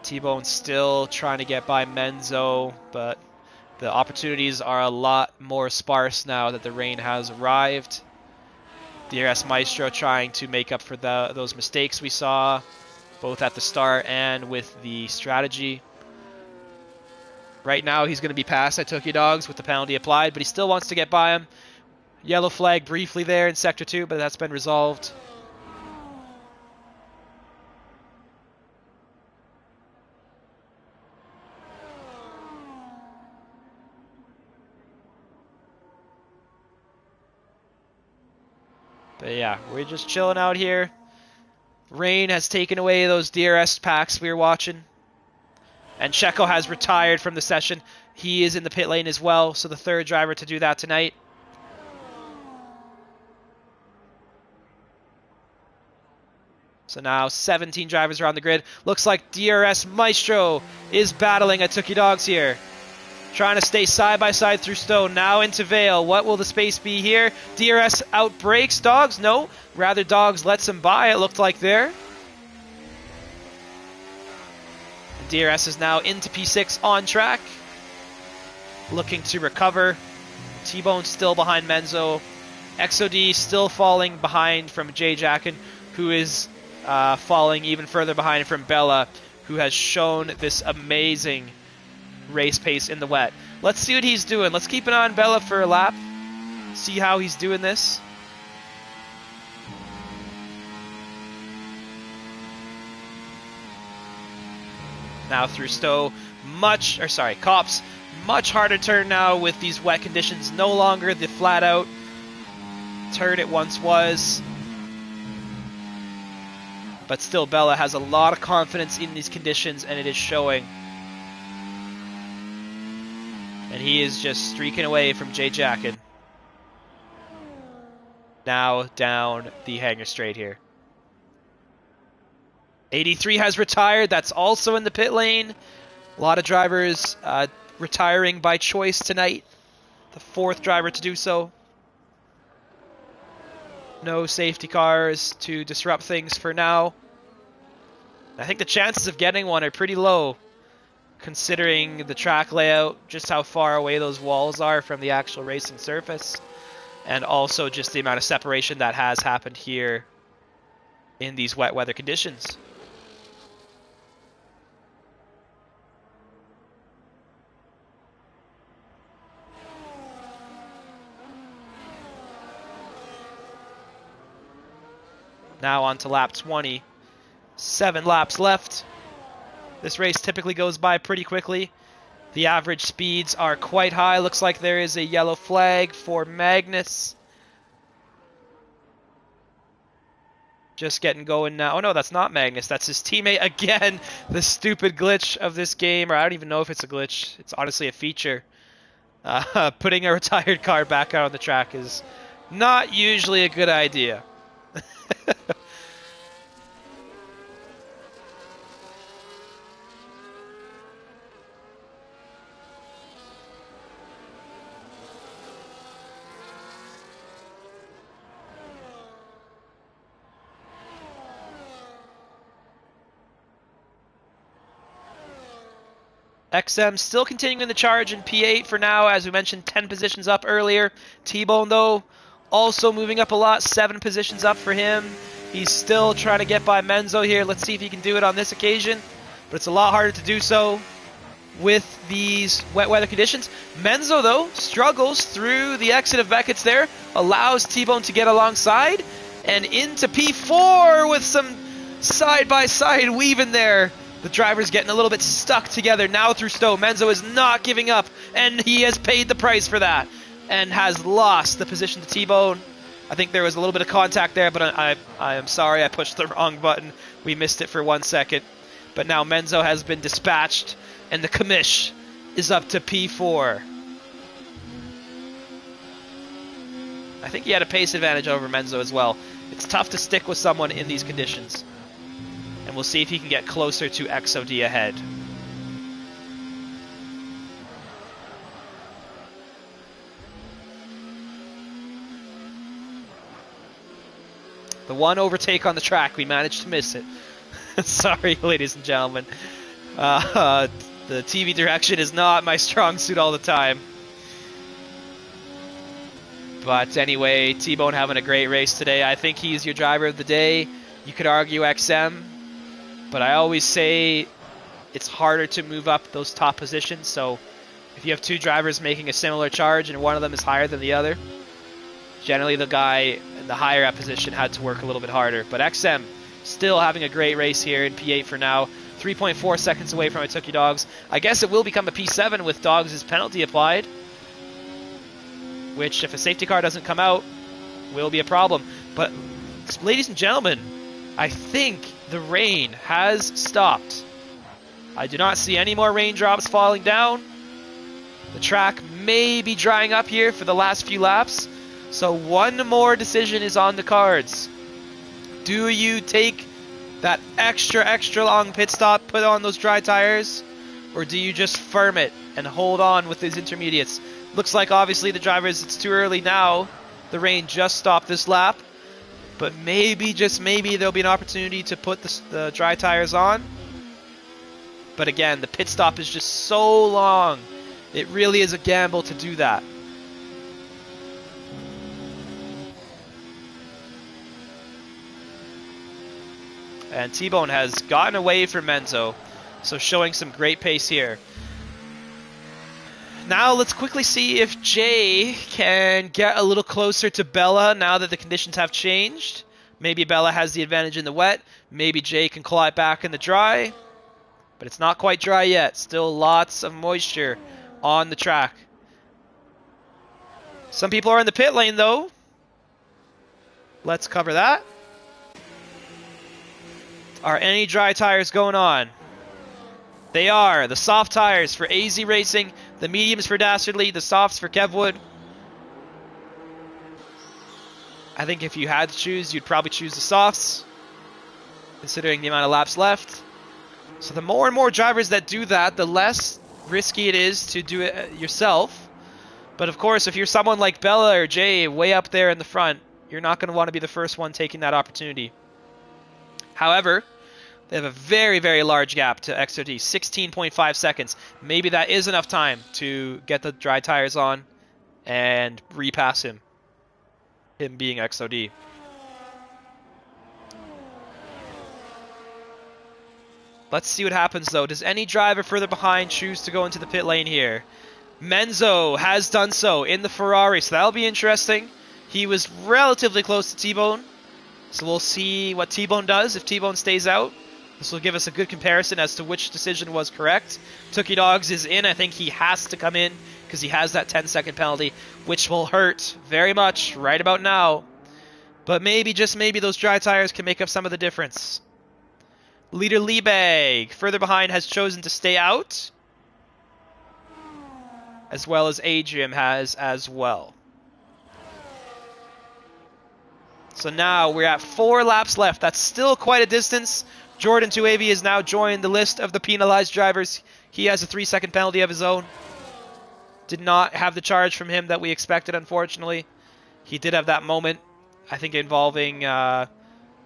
T-Bone still trying to get by Menzo, but the opportunities are a lot more sparse now that the rain has arrived. DRS Maestro trying to make up for those mistakes we saw, both at the start and with the strategy. Right now he's going to be passed at Tokyo Dogs with the penalty applied, but he still wants to get by him. Yellow flag briefly there in Sector 2, but that's been resolved. But yeah, we're just chilling out here. Rain has taken away those DRS packs we were watching. And Checo has retired from the session. He is in the pit lane as well, so the third driver to do that tonight. So now 17 drivers are on the grid. Looks like DRS Maestro is battling at Tookie Dogs here. Trying to stay side by side through Stone. Now into Vale. What will the space be here? DRS outbreaks Dogs? No. Rather Dogs lets him by, it looked like there. DRS is now into P6 on track. Looking to recover. T-Bone still behind Menzo. XOD still falling behind from Jay Jackin, who is falling even further behind from Bella, who has shown this amazing race pace in the wet. Let's see what he's doing. Let's keep an eye on Bella for a lap. See how he's doing this. Now through Stowe, Cops, much harder turn now with these wet conditions. No longer the flat out turn it once was. But still, Bella has a lot of confidence in these conditions, and it is showing. And he is just streaking away from Jay Jackin. Now down the hanger straight here. 83 has retired. That's also in the pit lane. A lot of drivers retiring by choice tonight. The fourth driver to do so. No safety cars to disrupt things for now. I think the chances of getting one are pretty low, considering the track layout, just how far away those walls are from the actual racing surface, and also just the amount of separation that has happened here in these wet weather conditions. Now on to lap 20. 7 laps left. This race typically goes by pretty quickly. The average speeds are quite high. Looks like there is a yellow flag for Magnus. just getting going now. Oh no, that's not Magnus. That's his teammate again. The stupid glitch of this game, or I don't even know if it's a glitch. It's honestly a feature. Putting a retired car back out on the track is not usually a good idea. XM still continuing the charge in P8 for now, as we mentioned, 10 positions up earlier. T-Bone, though, also moving up a lot, 7 positions up for him. He's still trying to get by Menzo here. Let's see if he can do it on this occasion, but it's a lot harder to do so with these wet weather conditions. Menzo, though, struggles through the exit of Beckett's there, allows T-Bone to get alongside, and into P4 with some side-by-side weaving there. The driver's getting a little bit stuck together now through Stowe. Menzo is not giving up, and he has paid the price for that and has lost the position to T-Bone. I think there was a little bit of contact there, but I am sorry I pushed the wrong button. We missed it for 1 second. But now Menzo has been dispatched, and the commish is up to P4. I think he had a pace advantage over Menzo as well. It's tough to stick with someone in these conditions. And we'll see if he can get closer to XOD ahead. The one overtake on the track, we managed to miss it. Sorry, ladies and gentlemen. The TV direction is not my strong suit all the time. But anyway, T-Bone having a great race today. I think he's your driver of the day. You could argue XM. But I always say it's harder to move up those top positions. So if you have 2 drivers making a similar charge and one of them is higher than the other, generally the guy in the higher up position had to work a little bit harder. But XM still having a great race here in P8 for now. 3.4 seconds away from Ituki Dogs. I guess it will become a P7 with Dogs' penalty applied. Which, if a safety car doesn't come out, will be a problem. But, ladies and gentlemen, I think the rain has stopped. I do not see any more raindrops falling down. The track may be drying up here for the last few laps. So one more decision is on the cards. Do you take that extra long pit stop, put on those dry tires? Or do you just firm it and hold on with these intermediates? Looks like obviously the drivers, it's too early now. The rain just stopped this lap. But maybe, just maybe, there'll be an opportunity to put the dry tires on. But again, the pit stop is just so long. It really is a gamble to do that. And T-Bone has gotten away from Menzo, so showing some great pace here. Now let's quickly see if Jay can get a little closer to Bella now that the conditions have changed. Maybe Bella has the advantage in the wet. Maybe Jay can claw it back in the dry. But it's not quite dry yet. Still lots of moisture on the track. Some people are in the pit lane though. Let's cover that. Are any dry tires going on? They are. The soft tires for AZ Racing, the mediums for Dastardly, the softs for Kevwood. I think if you had to choose, you'd probably choose the softs, considering the amount of laps left. So the more and more drivers that do that, the less risky it is to do it yourself. But of course, if you're someone like Bella or Jay way up there in the front, you're not going to want to be the first one taking that opportunity. However, they have a very, very large gap to XOD, 16.5 seconds. Maybe that is enough time to get the dry tires on and repass him being XOD. Let's see what happens though. Does any driver further behind choose to go into the pit lane here? Menzo has done so in the Ferrari, so that'll be interesting. He was relatively close to T-Bone, so we'll see what T-Bone does if T-Bone stays out. This will give us a good comparison as to which decision was correct. Tookie Dogs is in. I think he has to come in because he has that 10-second penalty, which will hurt very much right about now. But maybe, just maybe, those dry tires can make up some of the difference. Leader Liebeg, further behind, has chosen to stay out, as well as Adrian has as well. So now we're at 4 laps left. That's still quite a distance. Jordan Tuavi has now joined the list of the penalized drivers. He has a 3-second penalty of his own. Did not have the charge from him that we expected, unfortunately. He did have that moment, I think, involving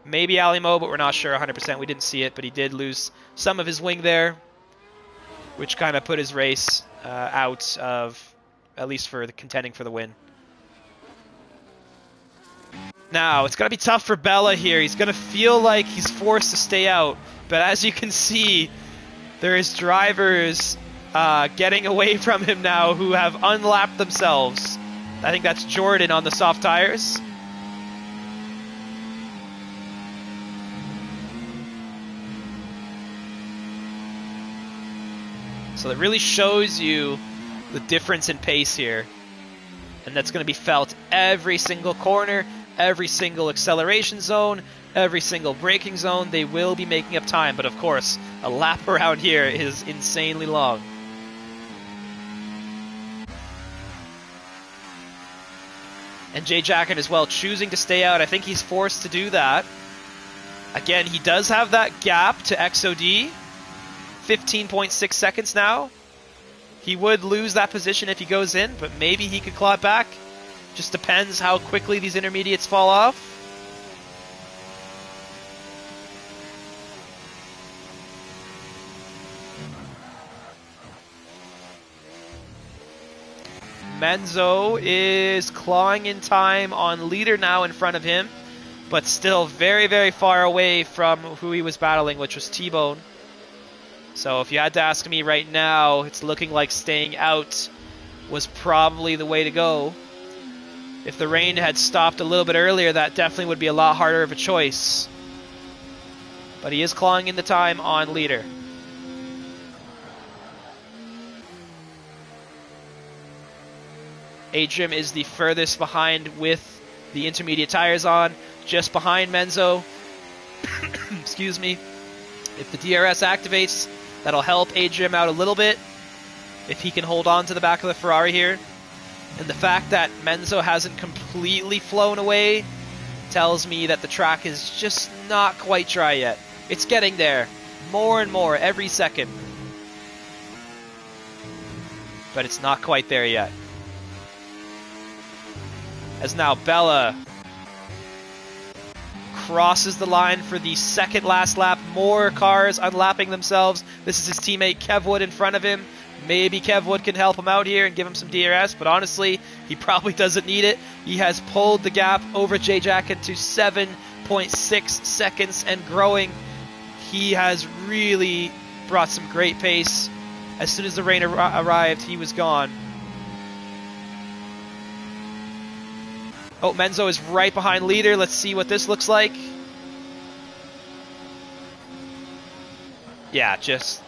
maybe Alimo, but we're not sure 100%. We didn't see it, but he did lose some of his wing there, which kind of put his race out of, at least for the contending for the win. Now, it's going to be tough for Bella here. He's going to feel like he's forced to stay out. But as you can see, there is drivers getting away from him now who have unlapped themselves. I think that's Jordan on the soft tires. So it really shows you the difference in pace here. And that's going to be felt every single corner, every single acceleration zone, every single braking zone. They will be making up time, but of course, a lap around here is insanely long. And Jay Jacken as well, choosing to stay out. I think he's forced to do that. Again, he does have that gap to XOD. 15.6 seconds now. He would lose that position if he goes in, but maybe he could claw it back. Just depends how quickly these intermediates fall off. Menzo is clawing in time on leader now in front of him, but still very, very far away from who he was battling, which was T-Bone. So if you had to ask me right now, it's looking like staying out was probably the way to go. If the rain had stopped a little bit earlier, that definitely would be a lot harder of a choice. But he is clawing in the time on leader. Adrian is the furthest behind with the intermediate tires on, just behind Menzo. Excuse me. If the DRS activates, that'll help Adrian out a little bit if he can hold on to the back of the Ferrari here. And the fact that Menzo hasn't completely flown away tells me that the track is just not quite dry yet. It's getting there more and more every second. But it's not quite there yet. As now Bella crosses the line for the second last lap. More cars unlapping themselves. This is his teammate Kev Wood in front of him. Maybe Kev Wood can help him out here and give him some DRS, but honestly, he probably doesn't need it. He has pulled the gap over Jay Jacken to 7.6 seconds and growing. He has really brought some great pace. As soon as the rain arrived, he was gone. Oh, Menzo is right behind leader. Let's see what this looks like. Yeah, just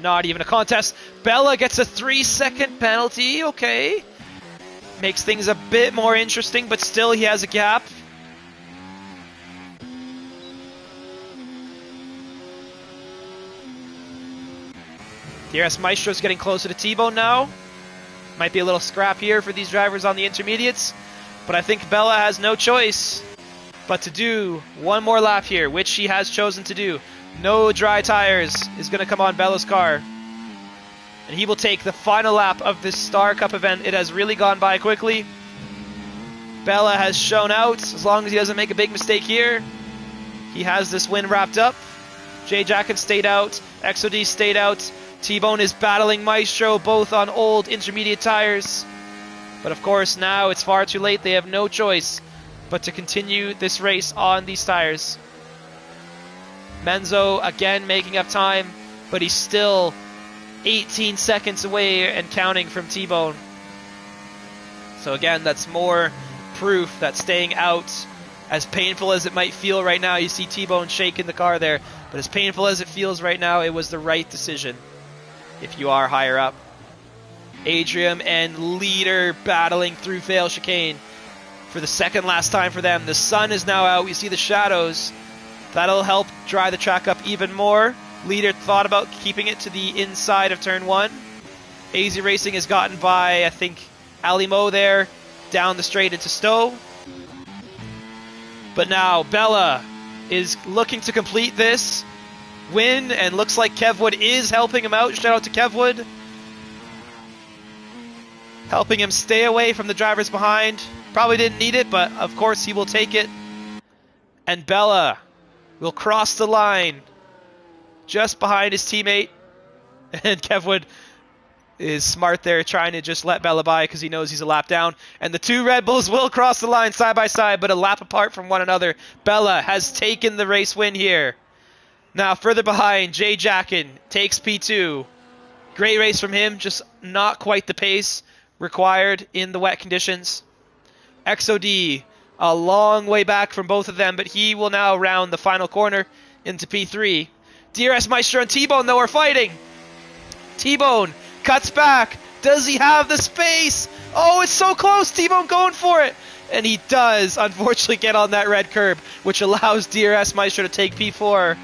not even a contest. Bella gets a 3-second penalty. Okay. Makes things a bit more interesting, but still he has a gap. DRS Maestro's getting closer to T-Bone now. Might be a little scrap here for these drivers on the intermediates. But I think Bella has no choice but to do one more lap here, which she has chosen to do. No dry tires is going to come on Bella's car. And he will take the final lap of this Star Cup event. It has really gone by quickly. Bella has shown out. As long as he doesn't make a big mistake here, he has this win wrapped up. Jay Jacken stayed out. XOD stayed out. T-Bone is battling Maestro, both on old intermediate tires. But of course, now it's far too late. They have no choice but to continue this race on these tires. Menzo again making up time, but he's still 18 seconds away and counting from T-Bone. So again, that's more proof that staying out, as painful as it might feel right now, you see T-Bone shaking the car there, but as painful as it feels right now, it was the right decision if you are higher up. Adrian and leader battling through fail chicane. for the second last time for them. The sun is now out. You see the shadows. That'll help dry the track up even more. Leader thought about keeping it to the inside of turn 1. AZ Racing has gotten by, I think, Ali Mo there, down the straight into Stowe. But now Bella is looking to complete this win, and looks like Kevwood is helping him out. Shout out to Kevwood. Helping him stay away from the drivers behind. Probably didn't need it, but of course he will take it. And Bella will cross the line just behind his teammate. And Kevwood is smart there, trying to just let Bella by because he knows he's a lap down. And the two Red Bulls will cross the line side by side, but a lap apart from one another. Bella has taken the race win here. Now further behind, Jay Jackin takes P2. Great race from him, just not quite the pace required in the wet conditions. XOD, a long way back from both of them, but he will now round the final corner into P3. DRS Maestro and T-Bone, though, are fighting. T-Bone cuts back. Does he have the space? Oh, it's so close. T-Bone going for it. And he does, unfortunately, get on that red curb, which allows DRS Maestro to take P4.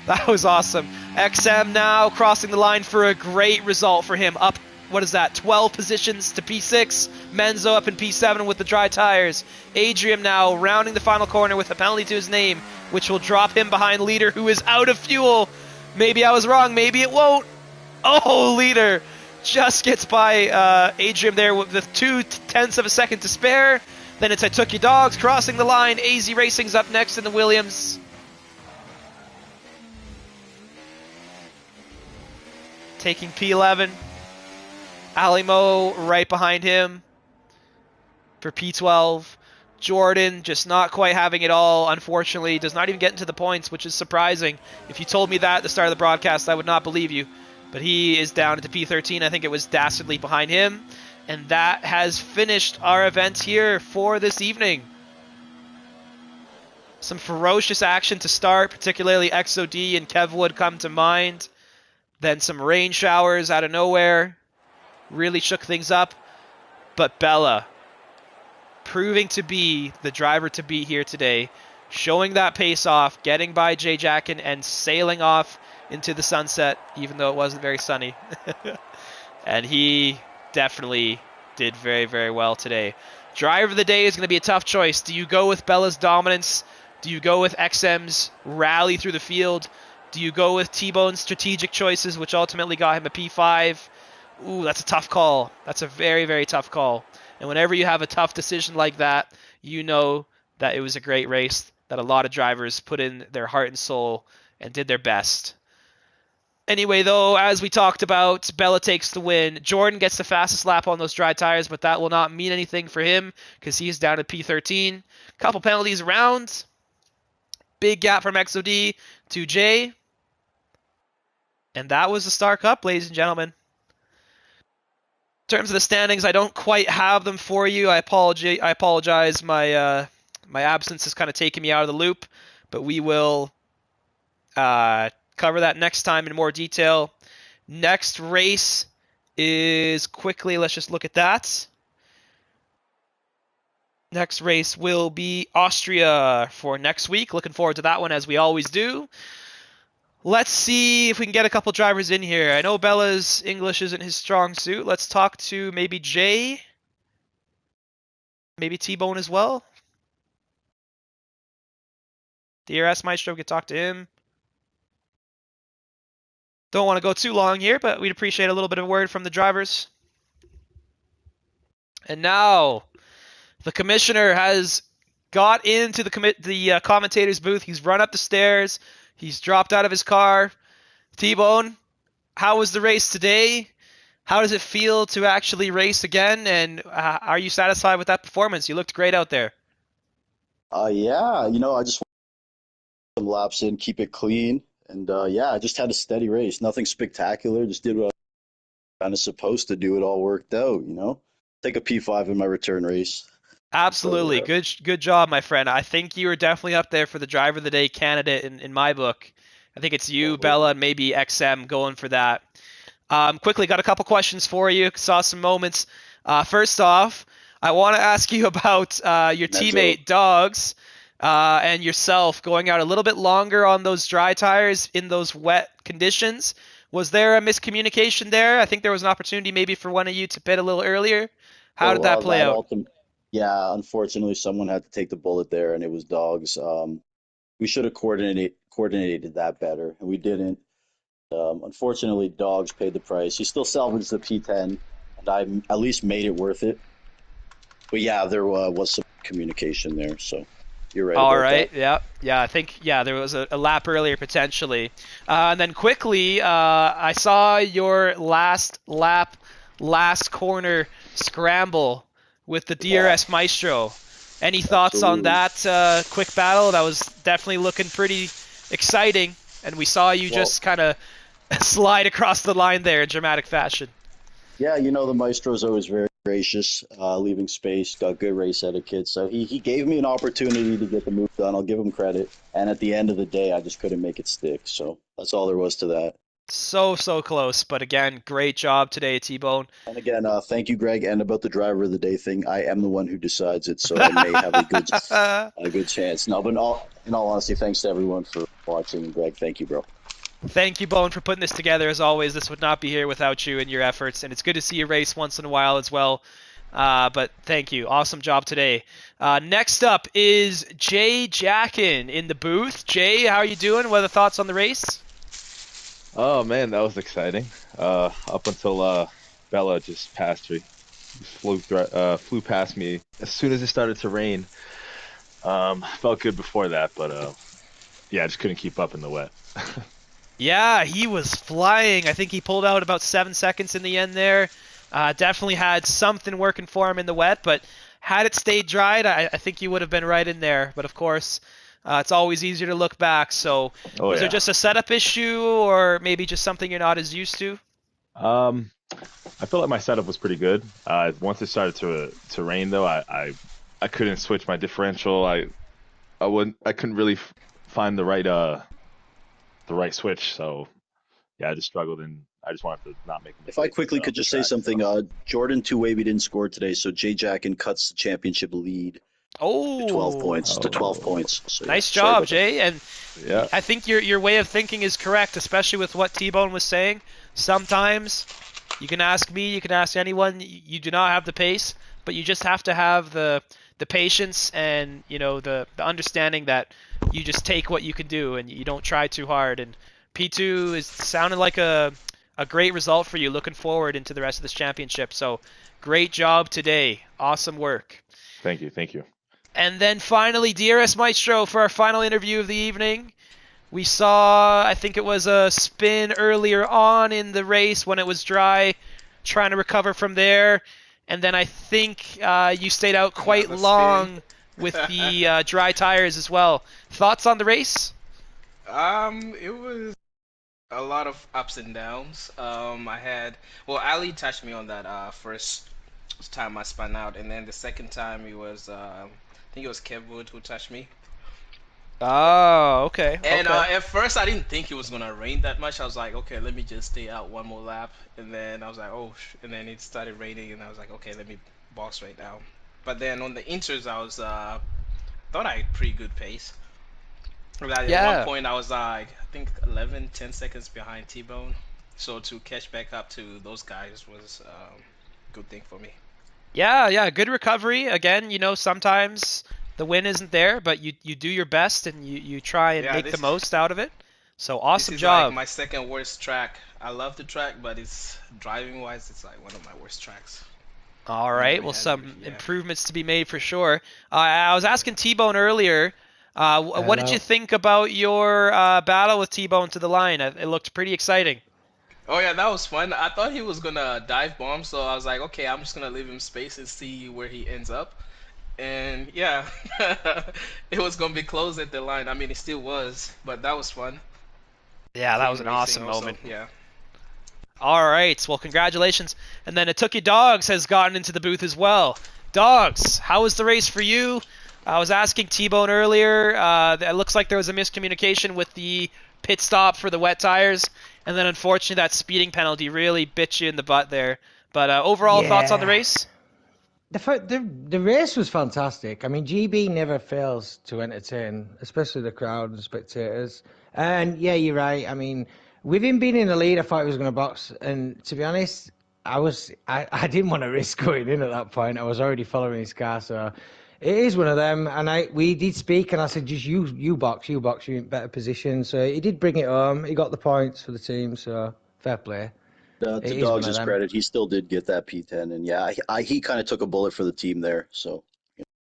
That was awesome. XM now crossing the line for a great result for him. Up, what is that, 12 positions to P6. Menzo up in P7 with the dry tires. Adrian now rounding the final corner with a penalty to his name, which will drop him behind Leader, who is out of fuel. Maybe I was wrong. Maybe it won't. Oh, Leader just gets by Adrian there with 0.2 of a second to spare. Then it's I Took Your Dogs crossing the line. AZ Racing's up next in the Williams. Taking P11. Ali Mo right behind him for P12. Jordan just not quite having it all, unfortunately. Does not even get into the points, which is surprising. If you told me that at the start of the broadcast, I would not believe you. But he is down into P13. I think it was Dastardly behind him. And that has finished our event here for this evening. Some ferocious action to start, particularly XOD and Kevwood come to mind. Then some rain showers out of nowhere. Really shook things up. But Bella, proving to be the driver to beat here today, showing that pace off, getting by Jay Jackin and sailing off into the sunset, even though it wasn't very sunny. And he definitely did very, very well today. Driver of the day is going to be a tough choice. Do you go with Bella's dominance? Do you go with XM's rally through the field? Do you go with T-Bone's strategic choices, which ultimately got him a P5? Ooh, that's a tough call. That's a very, very tough call. And whenever you have a tough decision like that, you know that it was a great race, that a lot of drivers put in their heart and soul and did their best. Anyway, though, as we talked about, Bella takes the win. Jordan gets the fastest lap on those dry tires, but that will not mean anything for him because he's down at P13. Couple penalties around. Big gap from XOD to Jay. And that was the Star Cup, ladies and gentlemen. In terms of the standings, I don't quite have them for you. I apologize. My absence has kind of taken me out of the loop, but we will cover that next time in more detail. Next race is quickly, let's just look at that. Next race will be Austria for next week. Looking forward to that one, as we always do. Let's see if we can get a couple drivers in here. I know Bella's English isn't his strong suit. Let's talk to maybe Jay. Maybe T-Bone as well. DRS Maestro, we could talk to him. Don't want to go too long here, but we'd appreciate a little bit of a word from the drivers. And now, the commissioner has got into the commentator's booth. He's run up the stairs. He's dropped out of his car. T-Bone, how was the race today? How does it feel to actually race again? And are you satisfied with that performance? You looked great out there. Yeah, I just want some laps in, keep it clean. And yeah, I just had a steady race. Nothing spectacular. Just did what I was kind of supposed to do. It all worked out, Take a P5 in my return race. Absolutely. Good job, my friend. I think you were definitely up there for the driver of the day candidate in my book. I think it's you, Bella, and maybe XM going for that. Quickly, got a couple questions for you. Saw some moments. First off, I want to ask you about your Mezzo. teammate Dogs and yourself going out a little bit longer on those dry tires in those wet conditions. Was there a miscommunication there? I think there was an opportunity maybe for one of you to pit a little earlier. How did So that play that out? ultimate, yeah, unfortunately, someone had to take the bullet there, and it was Dogs. We should have coordinated that better, and we didn't. Unfortunately, Dogs paid the price. He still salvaged the P10, and I at least made it worth it. But yeah, there was some communication there, so you're right All about that. right. Yeah. Yeah. I think there was a lap earlier potentially, and then quickly I saw your last lap, last corner scramble with the Yeah, DRS Maestro. Any thoughts on absolutely. that quick battle? That was definitely looking pretty exciting, and we saw you Well, just kind of slide across the line there in dramatic fashion. yeah, you know the maestro's always very gracious, leaving space, got good race etiquette. So he gave me an opportunity to get the move done. I'll give him credit. And at the end of the day, I just couldn't make it stick. So that's all there was to that. So close, but again, great job today, T-Bone. And again, thank you, Greg. And about the driver of the day thing, I am the one who decides it, so I may have a good chance. No, but in all honesty, thanks to everyone for watching. And Greg, thank you, bro. Thank you, Bone, for putting this together. As always, this would not be here without you and your efforts, and it's good to see you race once in a while as well. But thank you. Awesome job today. Next up is Jay Jackin in the booth. Jay, how are you doing? What are the thoughts on the race? Oh man, that was exciting. Up until Bella just passed me, flew past me as soon as it started to rain. Felt good before that, but yeah, I just couldn't keep up in the wet. Yeah, he was flying. I think he pulled out about 7 seconds in the end there. Definitely had something working for him in the wet, but had it stayed dried, I think he would have been right in there. But of course, it's always easier to look back. So, Oh was there yeah. just a setup issue, or maybe just something you're not as used to? Um, I felt like my setup was pretty good. Once it started to rain though, I couldn't switch my differential. I couldn't really find the right switch. So yeah, I just struggled and I just wanted to not make a If I mistake quickly on could the just say track. So something, Jordan Two-Wavy didn't score today, so Jay Jackin cuts the championship lead to 12 Oh, points. To 12 oh points. So yeah, nice sorry job, about that. Jay. And yeah. I think your way of thinking is correct, especially with what T-Bone was saying. Sometimes you can ask me, you can ask anyone. You do not have the pace, but you just have to have the patience and the understanding that you just take what you can do and you don't try too hard. And P2 is sounding like a great result for you. Looking forward into the rest of this championship. So great job today. Awesome work. Thank you, thank you. And then finally, DRS Maestro for our final interview of the evening. We saw, I think it was a spin earlier on in the race when it was dry, trying to recover from there. And then I think you stayed out quite Another spin. long with the dry tires as well. Thoughts on the race? It was a lot of ups and downs. Ali touched me on that first time I spun out, and then the second time it was I think it was Kev Wood who touched me. Oh, okay, And okay. at first I didn't think it was gonna rain that much. I was like, okay, let me just stay out one more lap, and then I was like, oh, and then it started raining, and I was like, okay, let me box right now. But then on the inters, I was thought I had pretty good pace. At one Yeah. point, I was like, I think 11, 10 seconds behind T-Bone. So to catch back up to those guys was a good thing for me. Yeah, good recovery. Again, sometimes the win isn't there, but you do your best and you try and Yeah, make the this most out of it. So this awesome is like job. my second worst track. I love the track, but it's driving wise, it's like one of my worst tracks. All I right, never well, had it. some Yeah. improvements to be made for sure. I was asking T-Bone earlier, what did you Hello. think about your battle with T-Bone to the line? It looked pretty exciting. Oh yeah, that was fun. I thought he was gonna dive bomb, so I was like, okay, I'm just gonna leave him space and see where he ends up. And yeah, it was gonna be close at the line. I mean, it still was, but that was fun. Yeah, that was Clean an racing, awesome also. moment. Yeah. All right, well, congratulations. And then Atuki Dogs has gotten into the booth as well. Dogs, how was the race for you? I was asking T-Bone earlier. It looks like there was a miscommunication with the pit stop for the wet tires, and then unfortunately that speeding penalty really bit you in the butt there. But overall thoughts on the Yeah. race? The race was fantastic. I mean, GB never fails to entertain, especially the crowd and spectators. And yeah, you're right. I mean, with him being in the lead, I thought he was going to box. And to be honest, I didn't want to risk going in at that point. I was already following his car, so it is one of them. And we did speak, and I said, just you box, you're in better position. So he did bring it home. He got the points for the team, so fair play. It To is one of Dogs' them. credit, he still did get that P10, and yeah, he kind of took a bullet for the team there. So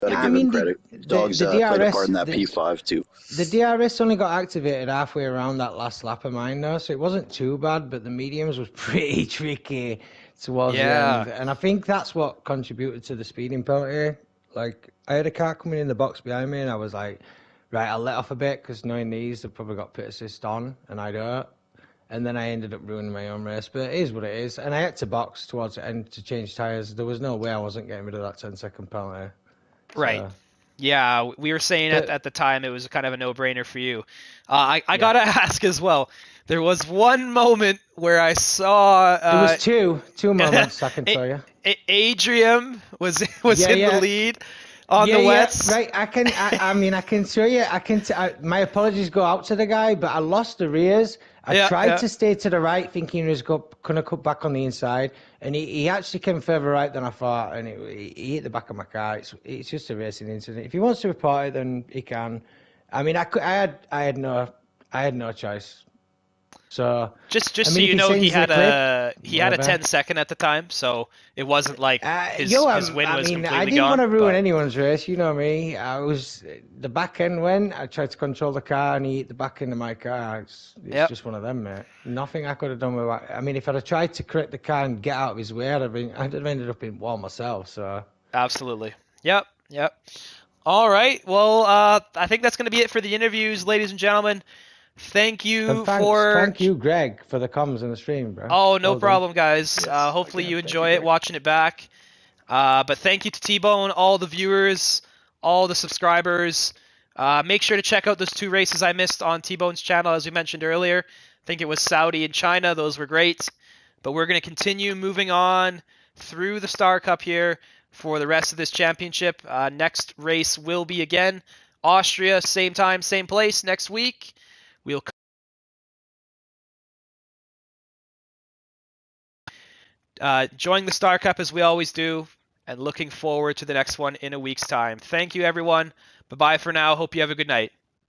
got to Yeah, I give him mean credit. Dogs the played a part DRS in that P5 too. the DRS only got activated halfway around that last lap of mine though, so it wasn't too bad. But the mediums was pretty tricky towards the Yeah. end, and I think that's what contributed to the speeding penalty. Like I had a car coming in the box behind me, and I was like, right, I'll let off a bit because knowing these, they've probably got pit assist on, and I don't. And then I ended up ruining my own race, but it is what it is. And I had to box towards the end to change tyres. There was no way I wasn't getting rid of that 10-second penalty. Right. So, Yeah, we were saying but at the time it was kind of a no-brainer for you. I yeah. gotta ask as well. There was one moment where I saw There was two moments I can tell you. Adrian was Yeah, in the yeah, lead on the yeah. wets. Right, I mean, I can show you. My apologies go out to the guy, but I lost the rears. I Yeah, tried yeah. to stay to the right, thinking he was gonna cut back on the inside, and he actually came further right than I thought, and he hit the back of my car. It's just a racing incident. If he wants to report it, then he can. I mean, I had no choice. So, I Just so mean, if you he know, sends the clip, he had a whatever. 10-second at the time, so it wasn't like Yo, his win I was mean, I completely didn't want gone. to ruin But anyone's race. You know me. The back end went. I tried to control the car, and he hit the back end of my car. It's yep, just one of them, mate. Nothing I could have done with that. I mean, if I'd have tried to correct the car and get out of his way, I'd have ended up in wall myself. So, absolutely. Yep, yep. All right. Well, I think that's going to be it for the interviews, ladies and gentlemen. Thank and you for. thank you, Greg, for the comms and the stream, bro. Oh, no Well done. problem, guys. Yes, Hopefully again, you thank you, enjoy it Greg. watching it back. But thank you to T-Bone, all the viewers, all the subscribers. Make sure to check out those two races I missed on T-Bone's channel, as we mentioned earlier. I think it was Saudi and China. Those were great. But we're going to continue moving on through the Star Cup here for the rest of this championship. Next race will be again Austria, same time, same place next week. We'll enjoying the Star Cup as we always do, and looking forward to the next one in a week's time. Thank you, everyone. Bye bye for now. Hope you have a good night.